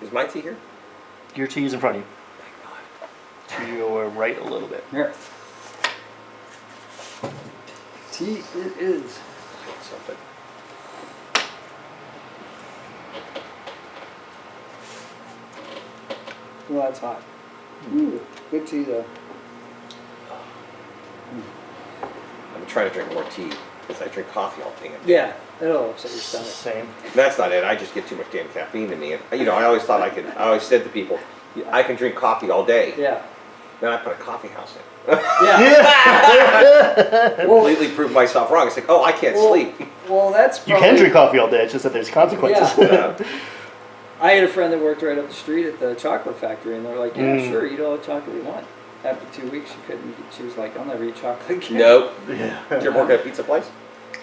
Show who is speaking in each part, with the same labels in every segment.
Speaker 1: Is my tea here?
Speaker 2: Your tea is in front of you.
Speaker 1: Thank
Speaker 2: To your right a little bit.
Speaker 3: Here. Tea it is.
Speaker 1: God. Something.
Speaker 3: Well, that's hot. Ooh, good tea though.
Speaker 1: I'm trying to drink more tea because I drink coffee all day.
Speaker 3: Yeah, it'll upset your stomach.
Speaker 2: Same.
Speaker 1: That's not it. I just get too much damn caffeine in me. And, I always thought I could. I always said to people, I can drink coffee all day.
Speaker 3: Yeah.
Speaker 1: Then I put a coffee house in.
Speaker 3: Yeah.
Speaker 1: Completely proved myself wrong. It's like, oh, I can't sleep.
Speaker 3: Well, that's
Speaker 2: You
Speaker 3: probably,
Speaker 2: can drink coffee all day. It's just that there's consequences.
Speaker 3: Yeah. I had a friend that worked right up the street at the chocolate factory, and they're like, "Yeah, sure, eat all the chocolate you want." After 2 weeks, she couldn't. She was like, "I'll never eat chocolate again."
Speaker 1: Nope.
Speaker 2: Yeah.
Speaker 1: Did you ever work at a pizza place?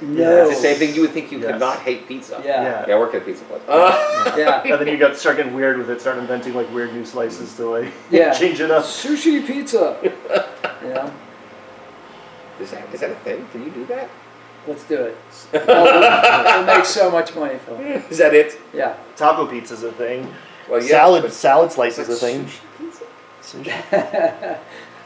Speaker 3: No.
Speaker 1: It's the same thing. You would think you could
Speaker 2: Yes.
Speaker 1: not hate pizza.
Speaker 3: Yeah.
Speaker 1: Yeah, I work at a pizza place.
Speaker 3: Yeah.
Speaker 2: And then you start getting weird with it. Start inventing like weird new slices to like
Speaker 3: Yeah.
Speaker 2: change it up.
Speaker 3: Sushi pizza. Yeah.
Speaker 1: Is that a thing? Can you do that?
Speaker 3: Let's do it. We'll make so much money, Phil.
Speaker 1: Is that it?
Speaker 3: Yeah.
Speaker 2: Taco pizza's a thing.
Speaker 1: Well, yes,
Speaker 2: Salad slices a thing.
Speaker 1: Sushi pizza?
Speaker 2: Sushi.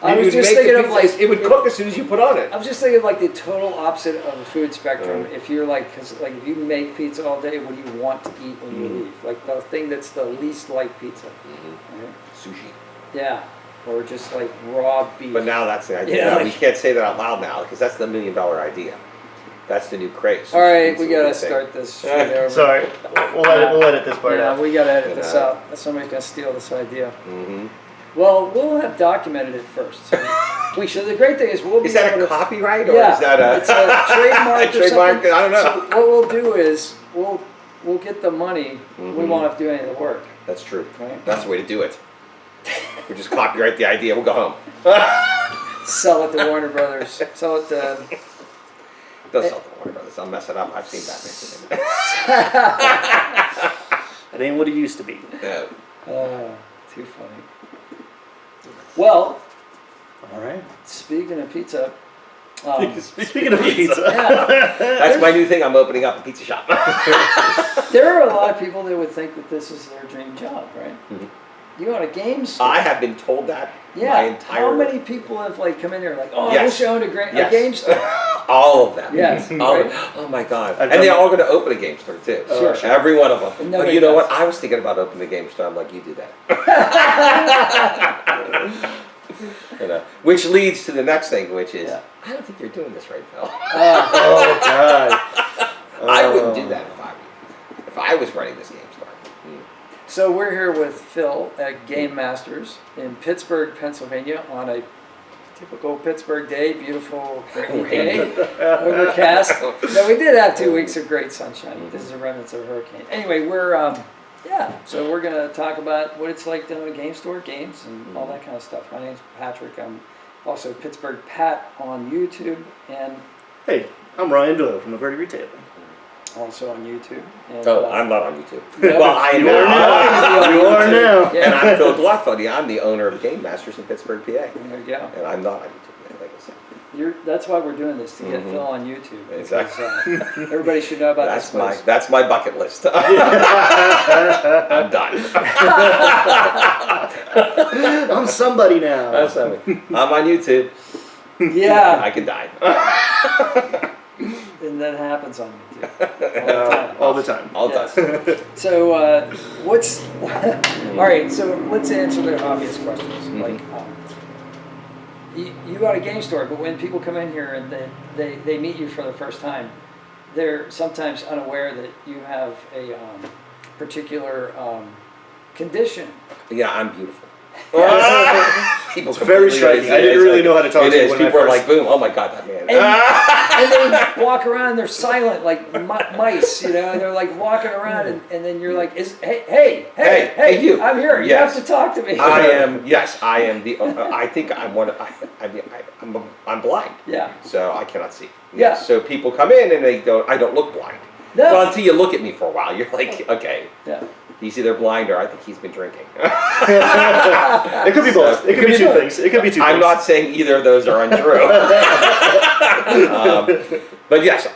Speaker 3: I
Speaker 1: You
Speaker 3: was
Speaker 1: would
Speaker 3: just
Speaker 1: make the
Speaker 3: thinking of
Speaker 1: pizza,
Speaker 3: like
Speaker 1: it would cook as soon as you put on it.
Speaker 3: I was just thinking of like the total opposite of the food spectrum. If you're like, cause like if you make pizza all day, what do you want to eat when you leave? Like the thing that's the least like pizza. Right?
Speaker 1: Sushi.
Speaker 3: Yeah. Or just like raw beef.
Speaker 1: But now that's the idea.
Speaker 3: Yeah,
Speaker 1: Now,
Speaker 3: like-
Speaker 1: we can't say that out loud now because that's the $1 million idea. That's the new craze.
Speaker 3: All right,
Speaker 1: Pizza
Speaker 3: we gotta
Speaker 1: thing.
Speaker 3: start this shit over.
Speaker 2: Sorry, we'll edit this part
Speaker 3: Yeah,
Speaker 2: out.
Speaker 3: we gotta edit this
Speaker 1: Yeah.
Speaker 3: out. Somebody's gonna steal this idea.
Speaker 1: Mm-hmm.
Speaker 3: Well, we'll have documented it first. So we should. The great thing is we'll be
Speaker 1: Is that
Speaker 3: able
Speaker 1: a
Speaker 3: to,
Speaker 1: copyright or
Speaker 3: Yeah,
Speaker 1: is that a
Speaker 3: it's a trademark.
Speaker 1: a
Speaker 3: or
Speaker 1: trademark?
Speaker 3: something.
Speaker 1: I don't know.
Speaker 3: So what we'll do is we'll get the money. We
Speaker 1: Mhm.
Speaker 3: won't have to do any of the work.
Speaker 1: That's true.
Speaker 3: Right.
Speaker 1: That's the way to do it. We just copyright the idea. We'll go home.
Speaker 3: Sell it to Warner Brothers. Sell it to.
Speaker 1: Don't sell it to Warner Brothers. I'll mess it up. I've seen Batman.
Speaker 2: It ain't what it used to be.
Speaker 1: No.
Speaker 3: Too funny. Well,
Speaker 2: All right.
Speaker 3: speaking of pizza.
Speaker 2: Speaking of pizza,
Speaker 3: Yeah,
Speaker 1: That's my new thing. I'm opening up a pizza shop.
Speaker 3: there are a lot of people that would think that this is their dream job, right?
Speaker 1: Mhm.
Speaker 3: You own a game store.
Speaker 1: I have been told that my
Speaker 3: Yeah.
Speaker 1: entire.
Speaker 3: How many people have like come in here like, oh,
Speaker 1: Yes.
Speaker 3: I wish I owned a
Speaker 1: Yes.
Speaker 3: game store?
Speaker 1: All of them.
Speaker 3: Yes.
Speaker 1: All
Speaker 3: Right?
Speaker 1: of, oh my God.
Speaker 2: I've
Speaker 1: And
Speaker 2: done
Speaker 1: they're
Speaker 2: that.
Speaker 1: all going to open a game store too.
Speaker 3: Sure, sure.
Speaker 1: Every one of them.
Speaker 3: And
Speaker 1: But
Speaker 3: nobody
Speaker 1: you know
Speaker 3: does.
Speaker 1: what? I was thinking about opening a game store. I'm like, you do that. Which leads to the next thing, which is,
Speaker 3: Yeah.
Speaker 1: I don't think you're doing this right, Phil.
Speaker 2: Oh God.
Speaker 1: I wouldn't do that if I was running this game store.
Speaker 3: So we're here with Phil at Gamemasters in Pittsburgh, Pennsylvania on a typical Pittsburgh day, beautiful rainy day, overcast. No, we did have 2 weeks of great sunshine. This is the remnants of a hurricane. Anyway, so we're going to talk about what it's like to own a game store, games, and all that kind of stuff. My name's Patrick. I'm also Pittsburgh Pat on YouTube and
Speaker 2: Hey, I'm Ryan Doyle from the Verdigris Table.
Speaker 3: also on YouTube. And,
Speaker 1: Oh, I'm not on YouTube.
Speaker 3: Yeah,
Speaker 1: Well, I am
Speaker 2: You are now. You are now.
Speaker 3: Yeah.
Speaker 1: And I'm Phil Glotfody. I'm the owner of Gamemasters in Pittsburgh, PA.
Speaker 3: There you go.
Speaker 1: And I'm not on YouTube, like I said.
Speaker 3: That's why we're doing this, to get
Speaker 1: Mhm.
Speaker 3: Phil on YouTube. Because,
Speaker 1: Exactly.
Speaker 3: everybody should know about this place.
Speaker 1: That's my bucket list. I'm done.
Speaker 2: I'm somebody now.
Speaker 1: I'm on YouTube.
Speaker 3: Yeah,
Speaker 1: I could die.
Speaker 3: and that happens on YouTube.
Speaker 2: All the time.
Speaker 1: All
Speaker 3: Yes.
Speaker 1: done.
Speaker 3: So, all right, so let's answer the obvious questions. Like, you got a game store, but when people come in here and they meet you for the first time, they're sometimes unaware that you have a particular condition.
Speaker 1: Yeah, I'm beautiful. People
Speaker 2: It's very
Speaker 1: completely
Speaker 2: striking. I didn't
Speaker 1: it's
Speaker 2: really
Speaker 1: like-
Speaker 2: know how to talk
Speaker 1: It
Speaker 2: to you
Speaker 1: is.
Speaker 2: when I
Speaker 1: People are
Speaker 2: first-
Speaker 1: like, boom, oh my God, that man.
Speaker 3: And they walk around and they're silent like mice, and they're like walking around and then you're like, hey,
Speaker 1: you.
Speaker 3: I'm here. You
Speaker 1: Yes.
Speaker 3: have to talk to me.
Speaker 1: I am the. I think I'm one. I'm blind,
Speaker 3: Yeah.
Speaker 1: so I cannot see.
Speaker 3: Yeah.
Speaker 1: So people come in and I don't look blind.
Speaker 3: No.
Speaker 1: Well, until you look at me for a while, you're like, okay,
Speaker 3: Yeah.
Speaker 1: he's either blind or I think he's been drinking.
Speaker 2: It could be both. It could be two things. It could be two
Speaker 1: I'm
Speaker 2: things.
Speaker 1: not saying either of those are untrue. But yes,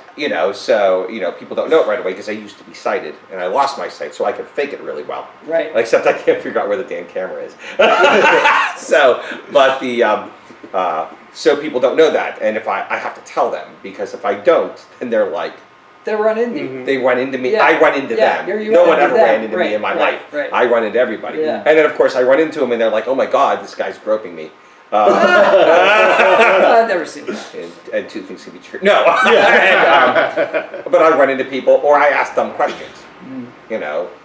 Speaker 1: so people don't know it right away because I used to be sighted and I lost my sight, so I can fake it really well.
Speaker 3: Right.
Speaker 1: Except I can't figure out where the damn camera is. So, but so people don't know that, and if I have to tell them, because if I don't, then they're like,
Speaker 3: They run into you.
Speaker 1: they run into me.
Speaker 3: Yeah.
Speaker 1: I run into
Speaker 3: Yeah,
Speaker 1: them.
Speaker 3: you
Speaker 1: No
Speaker 3: run
Speaker 1: one
Speaker 3: into
Speaker 1: ever
Speaker 3: them.
Speaker 1: ran into
Speaker 3: Right,
Speaker 1: me in my
Speaker 3: right,
Speaker 1: life.
Speaker 3: right.
Speaker 1: I run into everybody.
Speaker 3: Yeah.
Speaker 1: And then of course I run into them and they're like, oh my God, this guy's groping me.
Speaker 3: I've never seen that.
Speaker 1: And two things can be true. No. But I run into people or I ask dumb questions.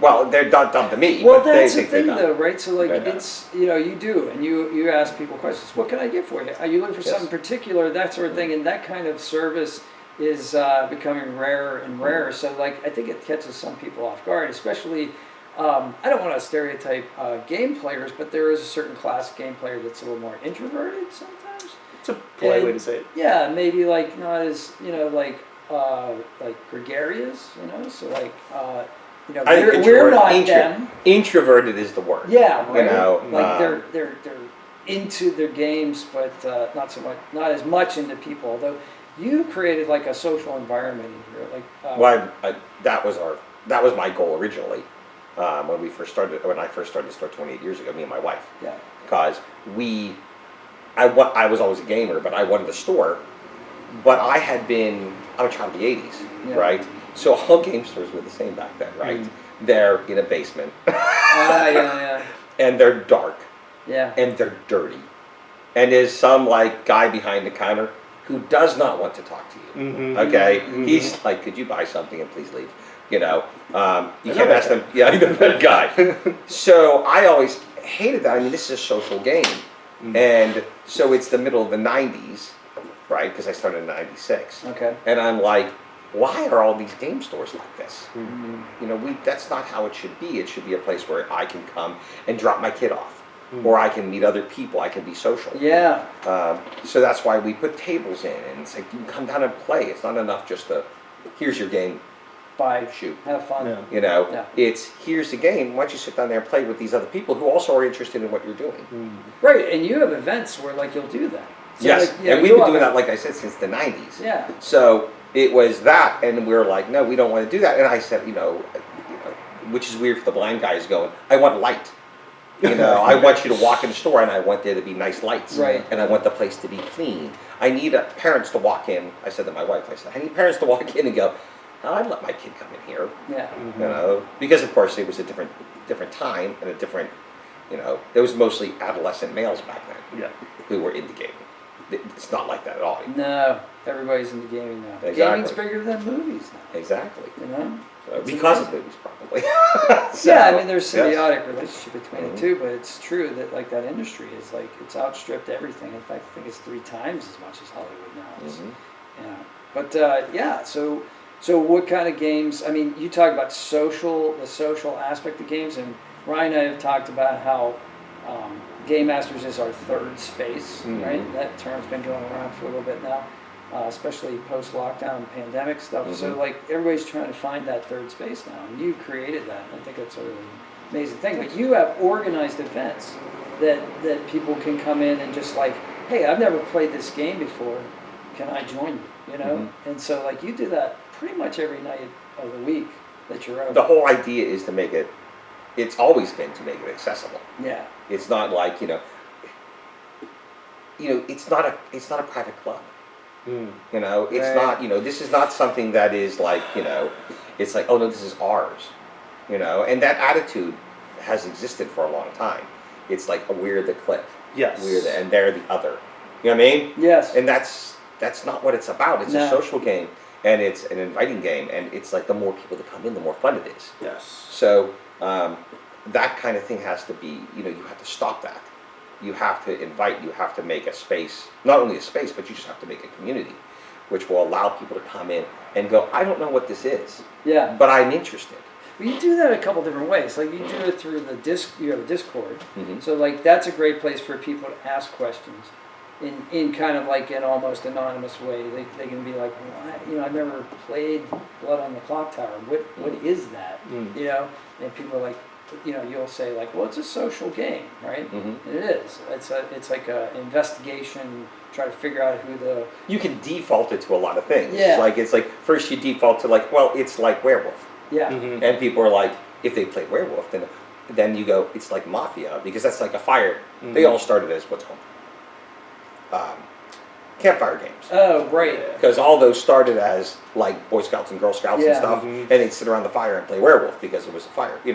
Speaker 1: Well, they're not dumb to me.
Speaker 3: Well,
Speaker 1: but they
Speaker 3: that's the
Speaker 1: think they're
Speaker 3: thing,
Speaker 1: dumb.
Speaker 3: though, right? So, like,
Speaker 1: They're dumb.
Speaker 3: it's you do, and you ask people questions. What can I get for you? Are you looking for
Speaker 1: Yes.
Speaker 3: something particular? That sort of thing, and that kind of service is becoming rarer and rarer. So, like, I think it catches some people off guard, especially. I don't want to stereotype game players, but there is a certain class of game player that's a little more introverted sometimes.
Speaker 2: It's a polite
Speaker 3: And-
Speaker 2: way to say it.
Speaker 3: Yeah, maybe like not as like gregarious, So like
Speaker 1: I think
Speaker 3: we're not
Speaker 1: introverted-
Speaker 3: them.
Speaker 1: Introverted is the word.
Speaker 3: Yeah, right.
Speaker 1: Like
Speaker 3: they're into their games, but not so much, not as much into people. Although you created like a social environment in here, like
Speaker 1: Well, that was my goal originally when I first started the store 28 years ago. Me and my wife,
Speaker 3: yeah,
Speaker 1: because I was always a gamer, but I wanted a store. But I'm a child of the 80s,
Speaker 3: Yeah.
Speaker 1: right? So all game stores were the same back then, right? They're in a basement,
Speaker 3: yeah,
Speaker 1: and they're dark,
Speaker 3: yeah.
Speaker 1: and they're dirty, and there's some like guy behind the counter who does not want to talk to you. Okay, he's like, "Could you buy something and please leave?" You can't ask them. Yeah, I know that guy. So I always hated that. I mean, this is a social game, and so it's the middle of the '90s, right? Because I started in '96,
Speaker 3: Okay.
Speaker 1: and I'm like, why are all these game stores like this? That's not how it should be. It should be a place where I can come and drop my kid off, or I can meet other people. I can be social.
Speaker 3: Yeah.
Speaker 1: So that's why we put tables in, and it's like you can come down and play. It's not enough just to, here's your game,
Speaker 3: Bye.
Speaker 1: shoot.
Speaker 3: Have fun.
Speaker 2: Yeah.
Speaker 3: Yeah.
Speaker 1: It's here's the game. Why don't you sit down there and play with these other people who also are interested in what you're doing?
Speaker 3: Right, and you have events where like you'll do that. So,
Speaker 1: Yes,
Speaker 3: like,
Speaker 1: and we've
Speaker 3: you'll
Speaker 1: been doing
Speaker 3: have
Speaker 1: that, like I said, since the '90s.
Speaker 3: Yeah.
Speaker 1: So it was that, and we were like, no, we don't want to do that. And I said, which is weird for the blind guys going, I want light. I want you to walk in the store, and I want there to be nice lights.
Speaker 3: Right.
Speaker 1: And I want the place to be clean. I need parents to walk in. I said to my wife, I need parents to walk in and go, oh, I'd let my kid come in here.
Speaker 3: Yeah.
Speaker 1: Because of course it was a different time and a different, there was mostly adolescent males back then.
Speaker 2: Yeah.
Speaker 1: Who were into gaming. It's not like that at all.
Speaker 3: No, everybody's into gaming now.
Speaker 1: Exactly.
Speaker 3: Gaming's bigger than movies now.
Speaker 1: Exactly. So,
Speaker 3: It's
Speaker 1: because of
Speaker 3: amazing.
Speaker 1: movies, probably.
Speaker 3: Yeah, I mean, there's
Speaker 1: yes.
Speaker 3: symbiotic relationship between the two, but it's true that like that industry is like it's outstripped everything. In fact, I think it's 3 times as much as Hollywood now is. But yeah, so what kind of games? I mean, you talk about the social aspect of games, and Ryan and I have talked about how Gamemasters is our third space, right? That term's been going around for a little bit now, especially post-lockdown and pandemic stuff. So like everybody's trying to find that third space now, and you've created that. And I think that's a really amazing thing. But you have organized events that people can come in and just like, hey, I've never played this game before. Can I join you? And so like you do that pretty much every night of the week that you're open.
Speaker 1: The whole idea is to make it. It's always been to make it accessible.
Speaker 3: Yeah.
Speaker 1: It's not like it's not a private club. It's not. This is not something that is like it's like, oh no, this is ours. And that attitude has existed for a long time. It's like, oh, we're the clique.
Speaker 2: Yes.
Speaker 1: And they're the other. You know what I mean?
Speaker 3: Yes.
Speaker 1: And that's not what it's about. It's
Speaker 3: No.
Speaker 1: a social game, and it's an inviting game, and it's like the more people that come in, the more fun it is.
Speaker 2: Yes.
Speaker 1: So that kind of thing has to be, you have to stop that. You have to invite, you have to make a space, not only a space, but you just have to make a community, which will allow people to come in and go, I don't know what this is,
Speaker 3: Yeah.
Speaker 1: but I'm interested.
Speaker 3: Well, you do that a couple different ways. Like you do it through you have a Discord.
Speaker 1: Mhm.
Speaker 3: So like that's a great place for people to ask questions in kind of like an almost anonymous way. They can be like, well, I've never played Blood on the Clock Tower. What is that? And people are like, you'll say like, well, it's a social game, right?
Speaker 1: Mm-hmm.
Speaker 3: And it is. It's like a investigation, try to figure out who the.
Speaker 1: You can default it to a lot of things.
Speaker 3: Yeah.
Speaker 1: It's like first you default to like, well, it's like werewolf,
Speaker 3: Yeah.
Speaker 2: Mhm.
Speaker 1: and people are like, if they play werewolf, then you go, it's like mafia because that's like a fire. They
Speaker 2: Mhm.
Speaker 1: all started as what's called campfire games.
Speaker 3: Oh, right.
Speaker 1: Because all those started as like Boy Scouts and Girl Scouts and
Speaker 3: Yeah.
Speaker 1: stuff,
Speaker 2: Mhm.
Speaker 1: and they'd sit around the fire and play werewolf because it was a fire,
Speaker 3: Yeah.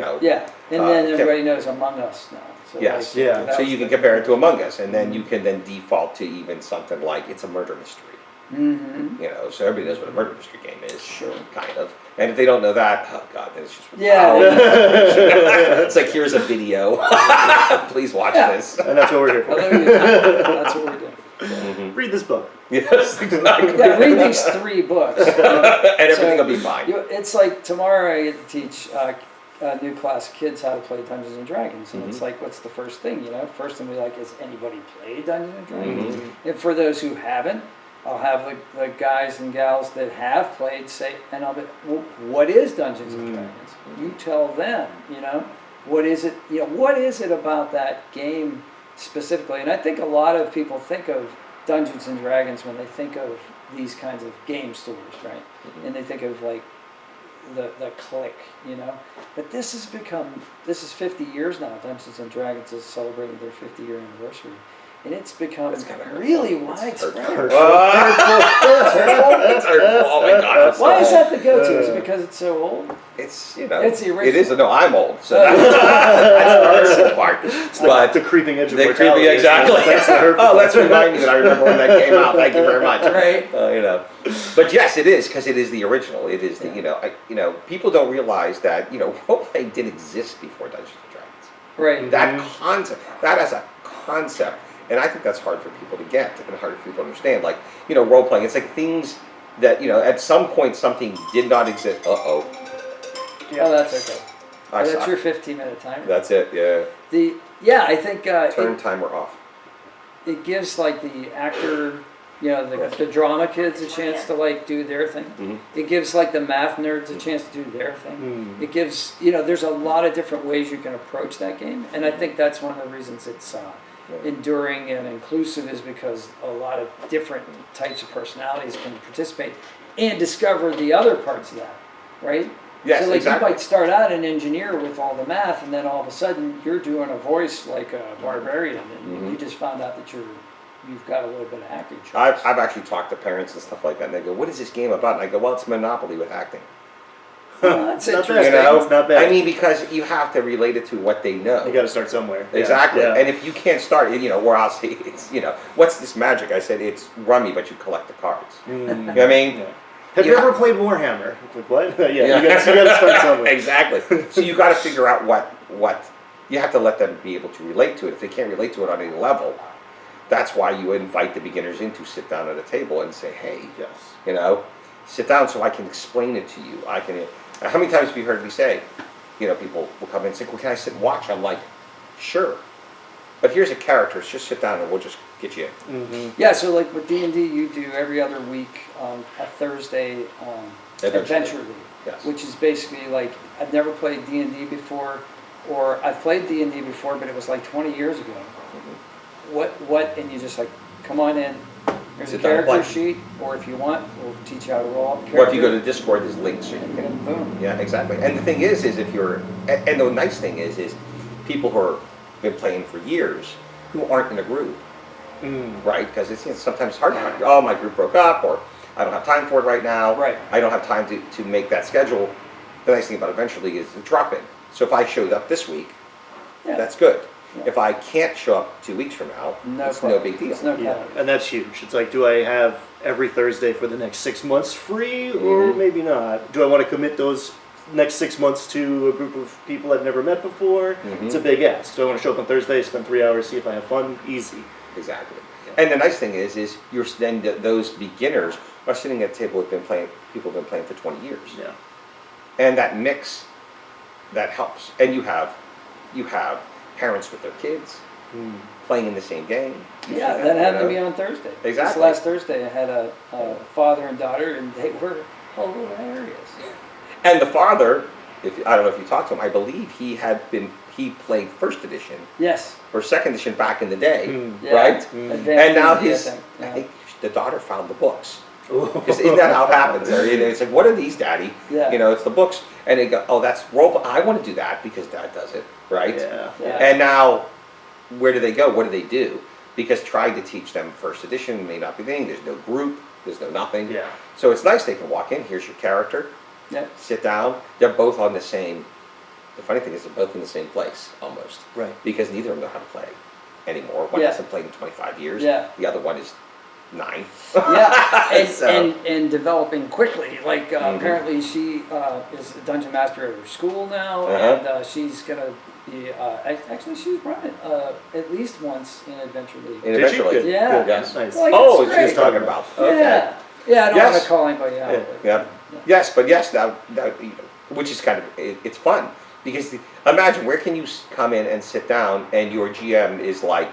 Speaker 3: And
Speaker 1: Uh,
Speaker 3: then
Speaker 1: camp-
Speaker 3: everybody knows Among Us now. So
Speaker 1: Yes.
Speaker 3: like,
Speaker 2: Yeah.
Speaker 3: that
Speaker 1: So
Speaker 3: was
Speaker 1: you can
Speaker 3: the-
Speaker 1: compare it to Among Us, and then you can then default to even something like it's a murder mystery.
Speaker 3: Mhm.
Speaker 1: So everybody knows what a murder mystery game is,
Speaker 3: Sure.
Speaker 1: kind of. And if they don't know that, oh god, then it's just
Speaker 3: Yeah.
Speaker 1: it's like here's a video, please watch
Speaker 3: Yeah.
Speaker 1: this.
Speaker 2: And that's what we're here for.
Speaker 3: That's what we're doing.
Speaker 1: Mhm.
Speaker 2: Read this book.
Speaker 1: Yes, exactly.
Speaker 3: Yeah, read these 3 books.
Speaker 1: And everything
Speaker 3: So,
Speaker 1: will be fine.
Speaker 3: It's like tomorrow I get to teach a new class of kids how to play Dungeons and Dragons, and it's
Speaker 1: Mhm.
Speaker 3: like, what's the first thing? First thing we like is anybody played Dungeons and Dragons?
Speaker 1: Mhm.
Speaker 3: And for those who haven't, I'll have the guys and gals that have played say, and I'll be, well, what is Dungeons and Dragons? You tell them, what is it? What is it about that game specifically? And I think a lot of people think of Dungeons and Dragons when they think of these kinds of game stores, right?
Speaker 1: Mhm.
Speaker 3: And they think of like the click, But this is 50 years now. Dungeons and Dragons is celebrating their 50-year anniversary. And it's become
Speaker 1: That's kinda hurtful.
Speaker 3: really
Speaker 1: It's
Speaker 3: widespread.
Speaker 1: hurtful. It's hurtful. Oh my god. it's
Speaker 3: Why is
Speaker 1: so-
Speaker 3: that the go-to? Is it because it's so old?
Speaker 1: It's
Speaker 3: It's the
Speaker 1: It is.
Speaker 3: original.
Speaker 1: No, I'm old, so that's the hurtful part.
Speaker 2: It's
Speaker 1: But
Speaker 2: the creeping edge of
Speaker 1: the
Speaker 2: mortality.
Speaker 1: creepy, exactly.
Speaker 2: That's the hurtful
Speaker 1: Oh, let's remind me that I remember when that came out. Thank you very much.
Speaker 3: Right.
Speaker 1: But yes, it is because it is the original. It is the
Speaker 3: Yeah.
Speaker 1: people don't realize that role playing did exist before Dungeons and Dragons.
Speaker 3: Right.
Speaker 1: That concept, that as a concept, and I think that's hard for people to get and hard for people to understand. Like role playing, it's like things that at some point something did not exist.
Speaker 3: Oh, that's okay.
Speaker 1: I
Speaker 3: That's
Speaker 1: suck.
Speaker 3: your 15-minute timer.
Speaker 1: That's it. Yeah.
Speaker 3: I think
Speaker 1: Turn timer off.
Speaker 3: it gives like the actor, the drama kids a chance to like do their thing.
Speaker 1: Mhm.
Speaker 3: It gives like the math nerds a chance to do their thing. It gives, there's a lot of different ways you can approach that game, and I think that's one of the reasons it's enduring and inclusive is because a lot of different types of personalities can participate and discover the other parts of that, right?
Speaker 1: Yes,
Speaker 3: So like
Speaker 1: exactly.
Speaker 3: you might start out an engineer with all the math, and then all of a sudden you're doing a voice like a barbarian, and you just found out that you've got a little bit of acting chops.
Speaker 1: I've actually talked to parents and stuff like that, and they go, "What is this game about?" And I go, "Well, it's Monopoly with acting."
Speaker 3: Well, that's
Speaker 2: Not bad.
Speaker 3: interesting.
Speaker 2: It's not bad.
Speaker 1: I mean, because you have to relate it to what they know.
Speaker 2: You got to start somewhere.
Speaker 1: Exactly.
Speaker 2: Yeah.
Speaker 1: And if you can't start, where I'll say, it's, what's this magic? I said, it's rummy, but you collect the cards. You know what I mean?
Speaker 2: Yeah. Have you
Speaker 1: Yeah.
Speaker 2: ever played Warhammer? It's like, what? yeah,
Speaker 1: Yeah.
Speaker 2: you got to start somewhere.
Speaker 1: Exactly. So you got to figure out what you have to let them be able to relate to it. If they can't relate to it on any level, that's why you invite the beginners in to sit down at a table and say, hey,
Speaker 2: Yes.
Speaker 1: sit down so I can explain it to you. How many times have you heard me say, people will come in and say, well, can I sit and watch? I'm like, sure. But here's a character, just sit down and we'll just get you in.
Speaker 2: Mm-hmm.
Speaker 3: Yeah, so like with D&D, you do every other week a Thursday Adventure League,
Speaker 1: Yes.
Speaker 3: which is basically like, I've never played D&D before, or I've played D&D before, but it was like 20 years ago. And you just like, come on in, here's a
Speaker 1: Sit down and
Speaker 3: character
Speaker 1: play.
Speaker 3: sheet, or if you want, we'll teach you how to roll.
Speaker 1: Or if you go to Discord, there's links so you
Speaker 3: and
Speaker 1: can.
Speaker 3: then boom.
Speaker 1: Yeah, exactly. And the thing is if you're, and the nice thing is people who have been playing for years who aren't in a group, right? Because it's sometimes hard to find. Oh, my group broke up, or I don't have time for it right now.
Speaker 3: Right.
Speaker 1: I don't have time to make that schedule. The nice thing about Adventure League is the drop in. So if I showed up this week,
Speaker 3: Yeah.
Speaker 1: that's good.
Speaker 3: Yeah.
Speaker 1: If I can't show up 2 weeks from now, it's no big deal.
Speaker 3: It's no
Speaker 2: Yeah,
Speaker 3: problem.
Speaker 2: and that's huge. It's like, do I have every Thursday for the next 6 months free, or maybe not? Do I want to commit those next 6 months to a group of people I've never met before? It's a big ask. Do I want to show up on Thursday, spend 3 hours, see if I have fun? Easy.
Speaker 1: Exactly. And the nice thing is you're then those beginners are sitting at a table with people have been playing for 20 years.
Speaker 2: Yeah.
Speaker 1: And that mix, that helps. And you have parents with their kids playing in the same game.
Speaker 3: Yeah, that happened to me on Thursday. This
Speaker 1: Exactly.
Speaker 3: last Thursday, I had a father and daughter, and they were hilarious.
Speaker 1: And the father I don't know if you talked to him, I believe he played first edition
Speaker 3: Yes.
Speaker 1: or second edition back in the day,
Speaker 3: Yeah.
Speaker 1: right?
Speaker 3: Advanced
Speaker 1: And now
Speaker 3: D&D,
Speaker 1: his,
Speaker 3: I
Speaker 1: I
Speaker 3: think.
Speaker 1: think the daughter found the books. Because isn't that how it happens? It's like, what are these, Daddy?
Speaker 3: Yeah.
Speaker 1: It's the books. And they go, oh, that's role. I want to do that because Dad does it, right?
Speaker 2: Yeah.
Speaker 1: And now, where do they go? What do they do? Because trying to teach them first edition may not be the thing. There's no group. There's no nothing.
Speaker 2: Yeah.
Speaker 1: So it's nice they can walk in. Here's your character.
Speaker 3: Yeah.
Speaker 1: Sit down. They're both on the same. The funny thing is they're both in the same place almost.
Speaker 2: Right.
Speaker 1: Because neither of them know how to play anymore. One
Speaker 3: Yeah.
Speaker 1: hasn't played in 25 years.
Speaker 3: Yeah.
Speaker 1: The other one is 9.
Speaker 3: Yeah, and,
Speaker 1: So-
Speaker 3: and developing quickly. Like apparently she is a dungeon master at her school now, and she's gonna be. Actually, she's run it at least once in Adventure League.
Speaker 1: In Adventure League.
Speaker 2: Good.
Speaker 3: Yeah.
Speaker 2: Good.
Speaker 1: Yes.
Speaker 2: Nice.
Speaker 3: Like,
Speaker 1: Oh,
Speaker 3: it's
Speaker 1: she was
Speaker 3: great.
Speaker 1: talking about. Okay.
Speaker 3: Yeah, yeah. I don't want
Speaker 1: Yes.
Speaker 3: to call anybody out.
Speaker 2: Yeah.
Speaker 3: but-
Speaker 1: Yeah. Yes, but yes, that which is kind of it's fun because imagine where can you come in and sit down and your GM is like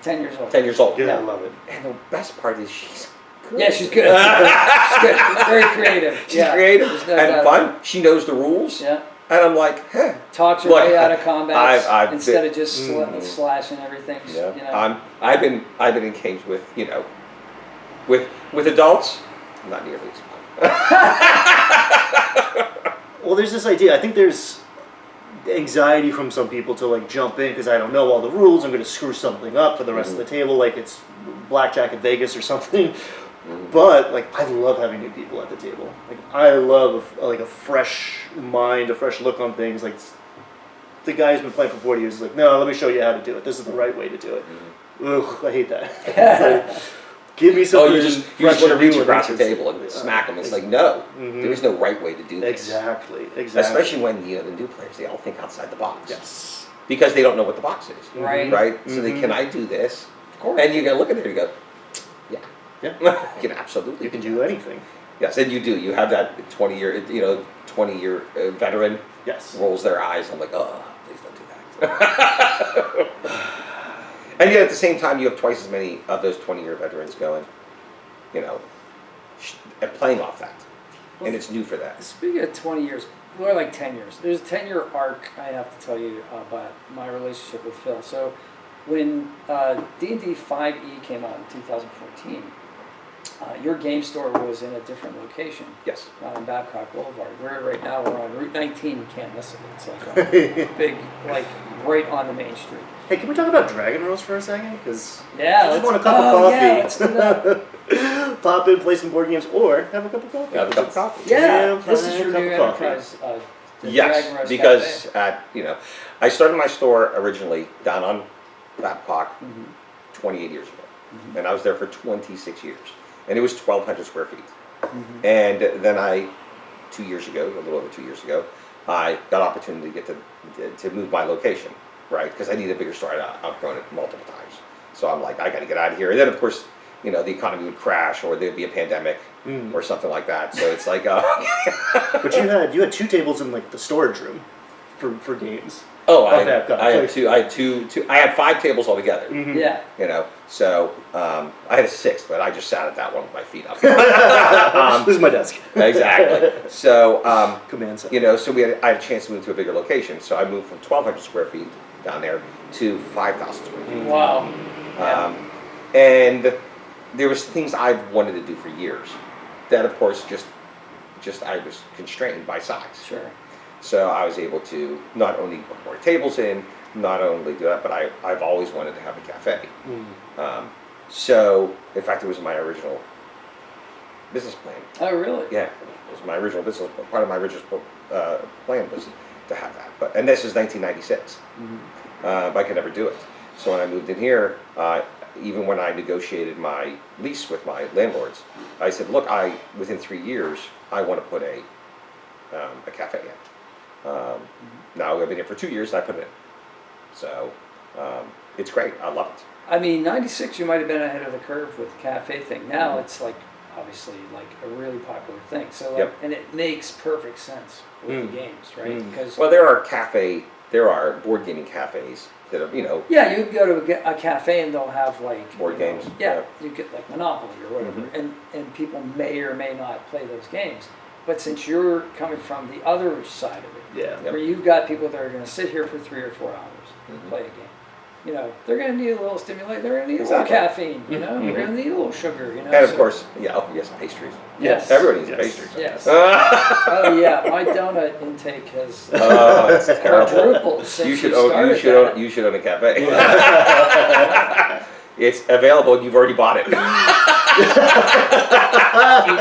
Speaker 3: 10 years old.
Speaker 1: 10 years old.
Speaker 2: Yeah, I love it.
Speaker 1: And the best part is she's good.
Speaker 3: Yeah, she's good. She's good. Very creative.
Speaker 1: She's
Speaker 3: yeah.
Speaker 1: creative
Speaker 3: There's no
Speaker 1: and
Speaker 3: doubt
Speaker 1: fun.
Speaker 3: about it.
Speaker 1: She knows the rules.
Speaker 3: Yeah.
Speaker 1: And I'm like, huh.
Speaker 3: Talks her
Speaker 1: Look,
Speaker 3: way out of combat
Speaker 1: I've
Speaker 3: instead
Speaker 1: been-
Speaker 3: of just slashing everything.
Speaker 1: Yeah.
Speaker 3: You know.
Speaker 1: I've been in games with with adults, not nearly as fun.
Speaker 2: Well, there's this idea. I think there's anxiety from some people to like jump in because I don't know all the rules. I'm going to screw something up for the rest of the table, like it's blackjack at Vegas or something. But like, I love having new people at the table. Like, I love a fresh mind, a fresh look on things. Like, the guy who's been playing for 40 years is like, no, let me show you how to do it. This is the right way to do it. Ugh, I hate that. It's like, give me something.
Speaker 1: Oh, you just
Speaker 2: fresh
Speaker 1: want to
Speaker 2: and new
Speaker 1: reach
Speaker 2: and
Speaker 1: across the
Speaker 2: interesting.
Speaker 1: table and smack them. It's like, no, there is no right way to do this.
Speaker 2: Exactly.
Speaker 1: Especially when the new players, they all think outside the box.
Speaker 2: Yes.
Speaker 1: Because they don't know what the box is.
Speaker 3: Right.
Speaker 1: Right? So they, can I do this?
Speaker 3: Of course.
Speaker 1: And you can look at it and you go, yeah.
Speaker 2: Yeah.
Speaker 1: You can absolutely
Speaker 2: You can do anything.
Speaker 1: Yes, and you do. You have that 20-year veteran
Speaker 2: Yes.
Speaker 1: rolls their eyes. I'm like, oh, please don't do that. And yet at the same time, you have twice as many of those 20-year veterans going, and playing off that. And it's new for that.
Speaker 3: Speaking of 20 years, more like 10 years. There's a 10-year arc I have to tell you about my relationship with Phil. So when D&D 5e came out in 2014, your game store was in a different location.
Speaker 1: Yes.
Speaker 3: On Babcock Boulevard. Right now we're on Route 19. You can't miss it. It's like big, like right on the main street.
Speaker 2: Hey, can we talk about Dragon Roast for a second? Because
Speaker 3: Yeah,
Speaker 2: I just
Speaker 3: let's-
Speaker 2: want a cup of
Speaker 3: oh,
Speaker 2: coffee.
Speaker 3: yeah, let's do that.
Speaker 2: Pop in, play some board games, or have a cup of coffee.
Speaker 1: Have a cup of coffee.
Speaker 3: Yeah,
Speaker 2: Damn
Speaker 3: this is
Speaker 2: fine
Speaker 3: your
Speaker 2: cup
Speaker 3: new
Speaker 2: of coffee.
Speaker 3: enterprise. The Dragon
Speaker 1: Yes,
Speaker 3: Roast
Speaker 1: because
Speaker 3: Cafe.
Speaker 1: I started my store originally down on Babcock 28 years ago. And I was there for 26 years. And it was 1,200 square feet. And then 2 years ago, a little over 2 years ago, I got an opportunity to get to move my location, right? Because I need a bigger store. I'd outgrown it multiple times. So I'm like, I got to get out of here. And then, of course, the economy would crash or there'd be a pandemic or something like that. So it's like,
Speaker 2: But you had 2 tables in like the storage room for games.
Speaker 1: oh, I
Speaker 2: Babcock.
Speaker 1: had two. I had 5 tables altogether.
Speaker 3: Yeah.
Speaker 1: So I had a 6th, but I just sat at that one with my feet up.
Speaker 2: This is my desk.
Speaker 1: Exactly. So,
Speaker 2: Command center.
Speaker 1: so I had a chance to move to a bigger location. So I moved from 1,200 square feet down there to 5,000 square feet.
Speaker 3: Wow.
Speaker 1: And there was things I've wanted to do for years that, of course, just I was constrained by size.
Speaker 3: Sure.
Speaker 1: So I was able to not only put more tables in, not only do that, but I've always wanted to have a cafe. So, in fact, it was my original business plan.
Speaker 3: Oh, really?
Speaker 1: Yeah, it was my original business. Part of my original plan was to have that. And this is 1996. But I could never do it. So when I moved in here, even when I negotiated my lease with my landlords, I said, look, within 3 years, I want to put a cafe in. Now I've been here for 2 years and I put it in. So it's great. I love it.
Speaker 3: I mean, 96, you might have been ahead of the curve with the cafe thing. Now it's like, obviously, like a really popular thing. So, like,
Speaker 1: Yep.
Speaker 3: and it makes perfect sense with the games, right? Because
Speaker 1: Well, there are board gaming cafes that are,
Speaker 3: yeah, you go to a cafe and they'll have like
Speaker 1: Board
Speaker 3: you know,
Speaker 1: games,
Speaker 3: Yeah,
Speaker 1: yeah.
Speaker 3: you get like Monopoly or whatever, and people may or may not play those games. But since you're coming from the other side of it,
Speaker 2: Yeah.
Speaker 3: where you've got people that are going to sit here for 3 or 4 hours, play a game. You know, they're going to need a little stimulate. They're going to need a little caffeine. You know, they're going to need a little sugar. You know,
Speaker 1: And of course, yes, pastries.
Speaker 3: Yes.
Speaker 1: Everybody needs
Speaker 2: Yes.
Speaker 1: pastries.
Speaker 3: Yes.
Speaker 1: Oh,
Speaker 3: Oh yeah, my donut intake has
Speaker 1: that's terrible.
Speaker 3: quadrupled since
Speaker 1: You should
Speaker 3: you
Speaker 1: own.
Speaker 3: started
Speaker 1: You should
Speaker 3: that.
Speaker 1: own. You should own a cafe. It's available. You've already bought it.
Speaker 3: Eating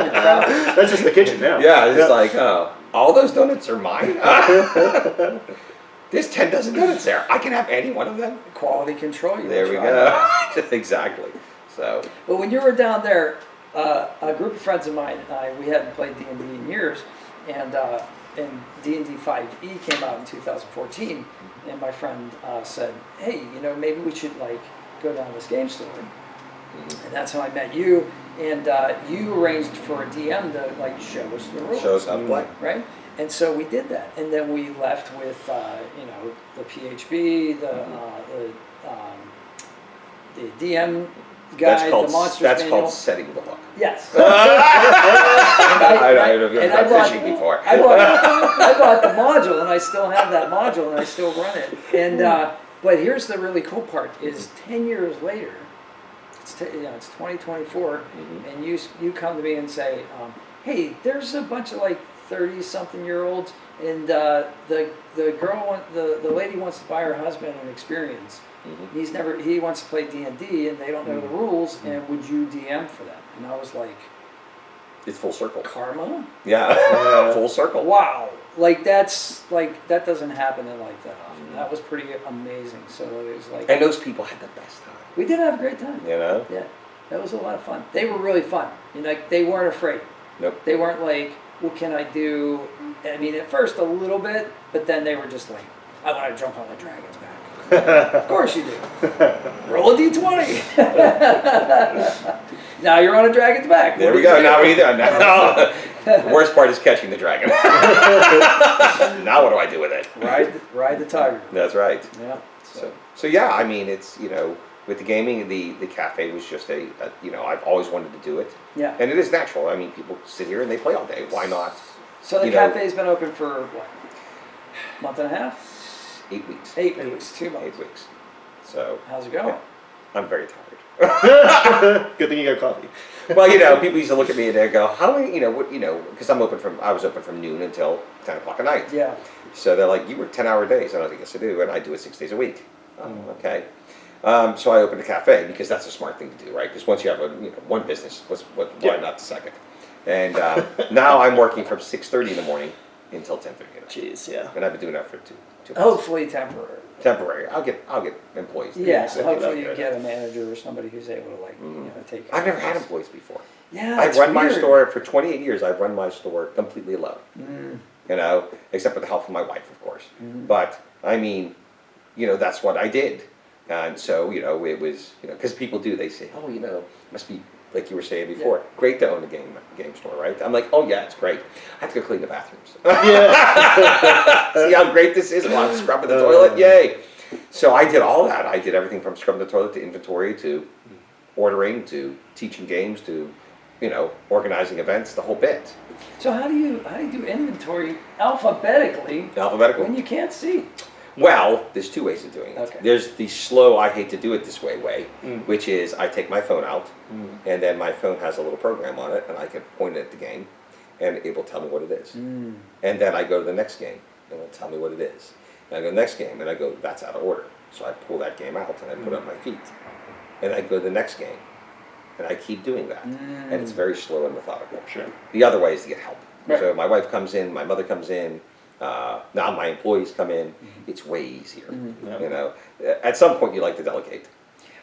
Speaker 3: your crap.
Speaker 2: That's just the kitchen now.
Speaker 1: Yeah, it's like, oh, all those donuts are mine. There's 10 dozen donuts there. I can have any one of them.
Speaker 3: Quality control. You
Speaker 1: There we
Speaker 3: try
Speaker 1: go.
Speaker 3: that.
Speaker 1: Exactly. So.
Speaker 3: But when you were down there, a group of friends of mine, we hadn't played D&D in years, and D&D 5e came out in 2014, and my friend said, hey, you know, maybe we should like go down to this game store. And that's how I met you, and you arranged for a DM to like show us the rules.
Speaker 1: Shows how to play.
Speaker 3: Right? And so we did that, and then we left with you know, the PHB, the DM guide, the Monsters
Speaker 1: That's
Speaker 3: Manual.
Speaker 1: called setting the hook.
Speaker 3: Yes.
Speaker 1: I don't know if you've
Speaker 3: and I
Speaker 1: gone
Speaker 3: bought-
Speaker 1: fishing before.
Speaker 3: I bought the module, and I still have that module, and I still run it. And but here's the really cool part: is 10 years later, it's it's 2024, and you come to me and say, hey, there's a bunch of like 30-something-year-olds, and the lady wants to buy her husband an experience. He wants to play D&D, and they don't know the rules, and would you DM for them? And I was like,
Speaker 1: It's full circle.
Speaker 3: karma?
Speaker 1: Yeah, full circle.
Speaker 3: Wow. Like that doesn't happen in life that often. That was pretty amazing. So it was like,
Speaker 1: And those people had the best time.
Speaker 3: we did have a great time.
Speaker 1: You know?
Speaker 3: Yeah. That was a lot of fun. They were really fun. You know, like, they weren't afraid.
Speaker 1: Nope.
Speaker 3: They weren't like, what can I do? I mean, at first a little bit, but then they were just like, I want to jump on the dragon's back. Of course you do. Roll a d20. Now you're on a dragon's back.
Speaker 1: There
Speaker 3: What
Speaker 1: we
Speaker 3: do you
Speaker 1: go.
Speaker 3: do?
Speaker 1: Now we're either. Now, the worst part is catching the dragon. Now what do I do with it?
Speaker 3: Ride the tiger.
Speaker 1: That's right.
Speaker 3: Yeah.
Speaker 1: So yeah, I mean, it's, you know, with the gaming, the cafe was just a you know, I've always wanted to do it.
Speaker 3: Yeah.
Speaker 1: And it is natural. I mean, people sit here and they play all day. Why not?
Speaker 3: So the
Speaker 1: you know,
Speaker 3: cafe's been open for what? Month and a half?
Speaker 1: 8 weeks.
Speaker 3: 8 weeks. 2 months.
Speaker 1: 8 weeks. So.
Speaker 3: How's it going?
Speaker 1: I'm very tired.
Speaker 2: Good thing you got coffee.
Speaker 1: Well, you know, people used to look at me and they go, "How many?" You know, what? You know, because I was open from noon until 10 o'clock at night.
Speaker 3: Yeah.
Speaker 1: So they're like, "You work 10-hour days," and I was like, "Yes, I do," and I do it 6 days a week. Oh, okay. So I opened a cafe because that's a smart thing to do, right? Because once you have one business, why not the second? And now I'm working from 6:30 in the morning until 10:30 at night.
Speaker 2: Jeez, yeah.
Speaker 1: And I've been doing that for two months.
Speaker 3: Hopefully temporary.
Speaker 1: Temporary. I'll get employees.
Speaker 3: Yeah,
Speaker 1: So
Speaker 3: hopefully you get a manager or somebody who's able to like take.
Speaker 1: I've never had employees before.
Speaker 3: Yeah,
Speaker 1: I've
Speaker 3: it's
Speaker 1: run my
Speaker 3: weird.
Speaker 1: store for 28 years. I've run my store completely alone. You know, except with the help of my wife, of course. But I mean, that's what I did. And so, it was, because people do, they say, oh, must be, like you were saying before, great to own a game store, right? I'm like, oh yeah, it's great. I have to go clean the bathrooms. See how great this is while I'm scrubbing the toilet? Yay! So I did all that. I did everything from scrubbing the toilet to inventory to ordering to teaching games to, organizing events, the whole bit.
Speaker 3: So how do you do inventory alphabetically
Speaker 1: Alphabetical.
Speaker 3: when you can't see?
Speaker 1: Well, there's two ways of doing it.
Speaker 3: Okay.
Speaker 1: There's the slow, I hate to do it this way, which is I take my phone out, and then my phone has a little program on it, and I can point it at the game, and it will tell me what it is. And then I go to the next game, and it will tell me what it is. And I go to the next game, and I go, that's out of order. So I pull that game out, and I put it on my feet. And I go to the next game, and I keep doing that. And it's very slow and methodical.
Speaker 2: Sure.
Speaker 1: The other way is to get help.
Speaker 3: Right.
Speaker 1: So my wife comes in, my mother comes in, now my employees come in. It's way easier. At some point you like to delegate.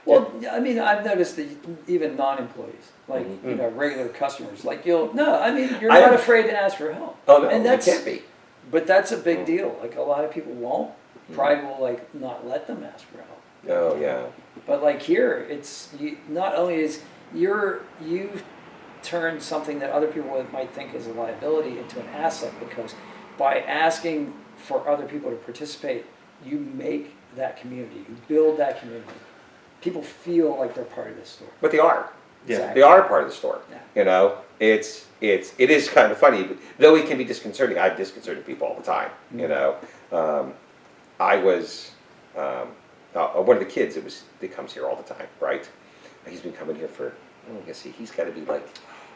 Speaker 3: Well, I mean, I've noticed that even non-employees, like regular customers, like you're not afraid to ask for help.
Speaker 1: Oh no,
Speaker 3: and
Speaker 1: you can't be.
Speaker 3: But that's a big deal. Like a lot of people won't. Pride will like not let them ask for help.
Speaker 1: Oh yeah.
Speaker 3: But like here, it's not only is you've turned something that other people might think is a liability into an asset, because by asking for other people to participate, you make that community, you build that community. People feel like they're part of this store.
Speaker 1: But they are.
Speaker 2: Yeah.
Speaker 1: They are a part of the store.
Speaker 3: Yeah.
Speaker 1: You know, it is kind of funny, but though it can be disconcerting. I've disconcerted people all the time. You know, I was one of the kids. That comes here all the time, right? He's been coming here for, I guess he's got to be like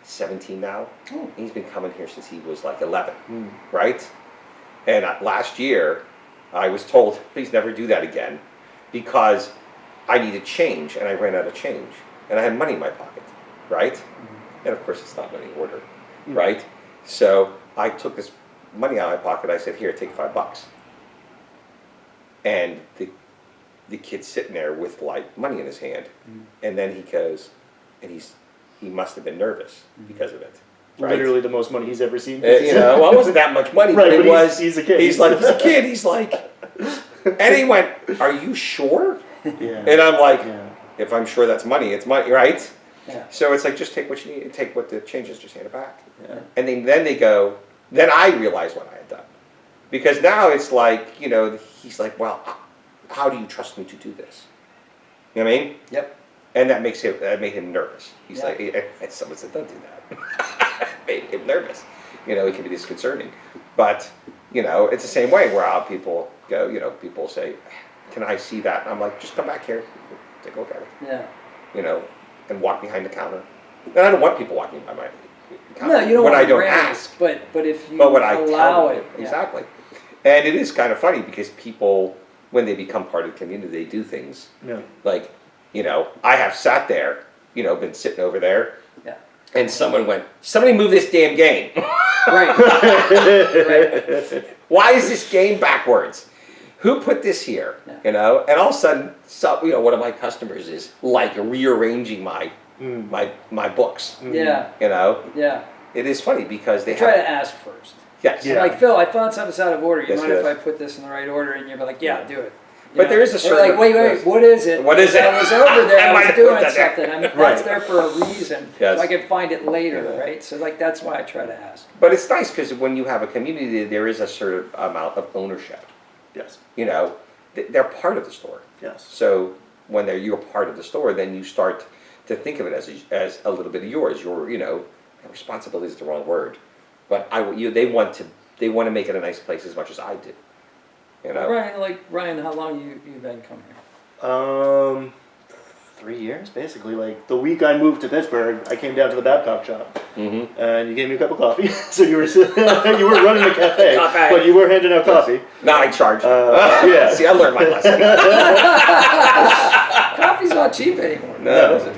Speaker 1: 17 now.
Speaker 3: Oh.
Speaker 1: He's been coming here since he was like 11, right? And last year, I was told, please never do that again, because I needed change, and I ran out of change, and I had money in my pocket, right? And of course, it's not money order, right? So I took this money out of my pocket. I said, here, take $5. And the kid's sitting there with like money in his hand, and then he goes, and he must have been nervous because of it. Right?
Speaker 2: Literally the most money he's ever seen.
Speaker 1: You know, well, it wasn't that much money,
Speaker 2: Right,
Speaker 1: but it
Speaker 2: but
Speaker 1: was.
Speaker 2: he's a kid.
Speaker 1: He's a kid. He's like, and he went, "Are you sure?"
Speaker 2: Yeah.
Speaker 1: And I'm like,
Speaker 2: Yeah.
Speaker 1: "If I'm sure that's money, it's money, right?"
Speaker 3: Yeah.
Speaker 1: So it's like, just take what you need, take what the change is, just hand it back.
Speaker 2: Yeah.
Speaker 1: And then they go. Then I realized what I had done, because now it's like, you know, he's like, "Well, how do you trust me to do this?" You know what I mean?
Speaker 3: Yep.
Speaker 1: And that made him nervous. He's
Speaker 3: Yeah.
Speaker 1: like, someone said, don't do that. Made him nervous. You know, it can be disconcerting. But, you know, it's the same way where people go, you know, people say, can I see that? And I'm like, just come back here, take a look at it.
Speaker 3: Yeah.
Speaker 1: You know, and walk behind the counter. And I don't want people walking by my counter
Speaker 3: No, you don't
Speaker 1: when
Speaker 3: want
Speaker 1: I don't
Speaker 3: brands,
Speaker 1: ask.
Speaker 3: but if you
Speaker 1: But when I
Speaker 3: allow
Speaker 1: tell them,
Speaker 3: it, yeah.
Speaker 1: exactly. And it is kind of funny because people, when they become part of the community, they do things
Speaker 2: Yeah.
Speaker 1: like, you know, I have sat there, you know, been sitting over there,
Speaker 3: Yeah.
Speaker 1: and someone went, somebody move this damn game.
Speaker 3: Right. Right.
Speaker 1: Why is this game backwards? Who put this here?
Speaker 3: Yeah.
Speaker 1: You know, and all of a sudden, you know, one of my customers is like rearranging my books.
Speaker 3: Yeah.
Speaker 1: You know,
Speaker 3: Yeah.
Speaker 1: it is funny because they
Speaker 3: Try
Speaker 1: have,
Speaker 3: to ask first.
Speaker 1: yes,
Speaker 2: Yeah.
Speaker 3: Like, Phil, I found something's out of order. You
Speaker 1: Yes,
Speaker 3: mind if
Speaker 1: yes.
Speaker 3: I put this in the right order? And you're like, yeah, do it. You
Speaker 1: But
Speaker 3: know?
Speaker 1: there is a
Speaker 3: Or
Speaker 1: certain-
Speaker 3: like, wait,
Speaker 1: yes.
Speaker 3: what is it?
Speaker 1: What is it?
Speaker 3: I was over there.
Speaker 1: I
Speaker 3: I
Speaker 1: might
Speaker 3: was
Speaker 1: have
Speaker 3: doing
Speaker 1: put that there.
Speaker 3: something. I mean,
Speaker 2: Right.
Speaker 3: that's there for a reason.
Speaker 1: Yes.
Speaker 3: So I can find it later,
Speaker 1: Yeah.
Speaker 3: right? So like that's why I try to ask.
Speaker 1: But it's nice because when you have a community, there is a certain amount of ownership.
Speaker 2: Yes.
Speaker 1: You know, they're part of the store.
Speaker 2: Yes.
Speaker 1: So when you're part of the store, then you start to think of it as a little bit of yours. Your, you know, responsibility is the wrong word, but they want to make it a nice place as much as I do. You know,
Speaker 3: Ryan, how long you been coming here?
Speaker 2: 3 years, basically. Like the week I moved to Pittsburgh, I came down to the Babcock shop, and you gave me a cup of coffee. So you were you were running a cafe, but you were handing out coffee.
Speaker 1: now I charge.
Speaker 2: Yeah.
Speaker 1: See, I learned my lesson.
Speaker 3: Coffee's not cheap anymore.
Speaker 1: No, it isn't.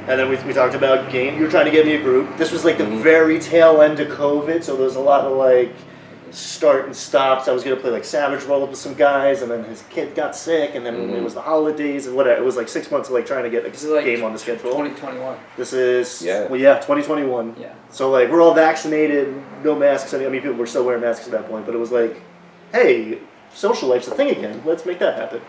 Speaker 2: And then we talked about game. You were trying to get me a group. This was like the very tail end of COVID, so there was a lot of like start and stops. I was gonna play like Savage Roll with some guys, and then his kid got sick, and then it was the holidays and whatever. It was like 6 months of like trying to get
Speaker 3: This is like
Speaker 2: a game on the schedule.
Speaker 3: 2021.
Speaker 2: This is 2021.
Speaker 3: Yeah.
Speaker 2: So like we're all vaccinated, no masks. I mean, people were still wearing masks at that point, but it was like, hey, social life's a thing again. Let's make that happen.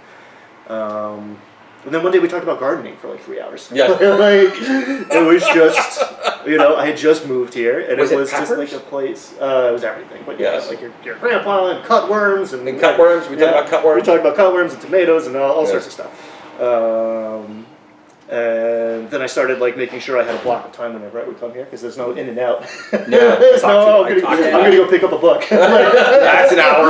Speaker 2: And then one day we talked about gardening for like 3 hours.
Speaker 1: Yeah.
Speaker 2: Like it was just, you know, I had just moved here, and
Speaker 1: Was
Speaker 2: it
Speaker 1: it
Speaker 2: was just
Speaker 1: peppers?
Speaker 2: like a place. It was everything, but
Speaker 1: Yes.
Speaker 2: like your grandpa and cutworms and
Speaker 1: Cutworms. We talked about cutworms.
Speaker 2: We talked about cutworms and tomatoes and all
Speaker 1: Yes.
Speaker 2: sorts of stuff. And then I started like making sure I had a block of time whenever I would come here because there's no in and out.
Speaker 1: Yeah,
Speaker 2: There's
Speaker 1: talk
Speaker 2: no,
Speaker 1: to
Speaker 2: I'm
Speaker 1: you. I talk to you.
Speaker 2: gonna go pick up a book.
Speaker 1: That's an hour.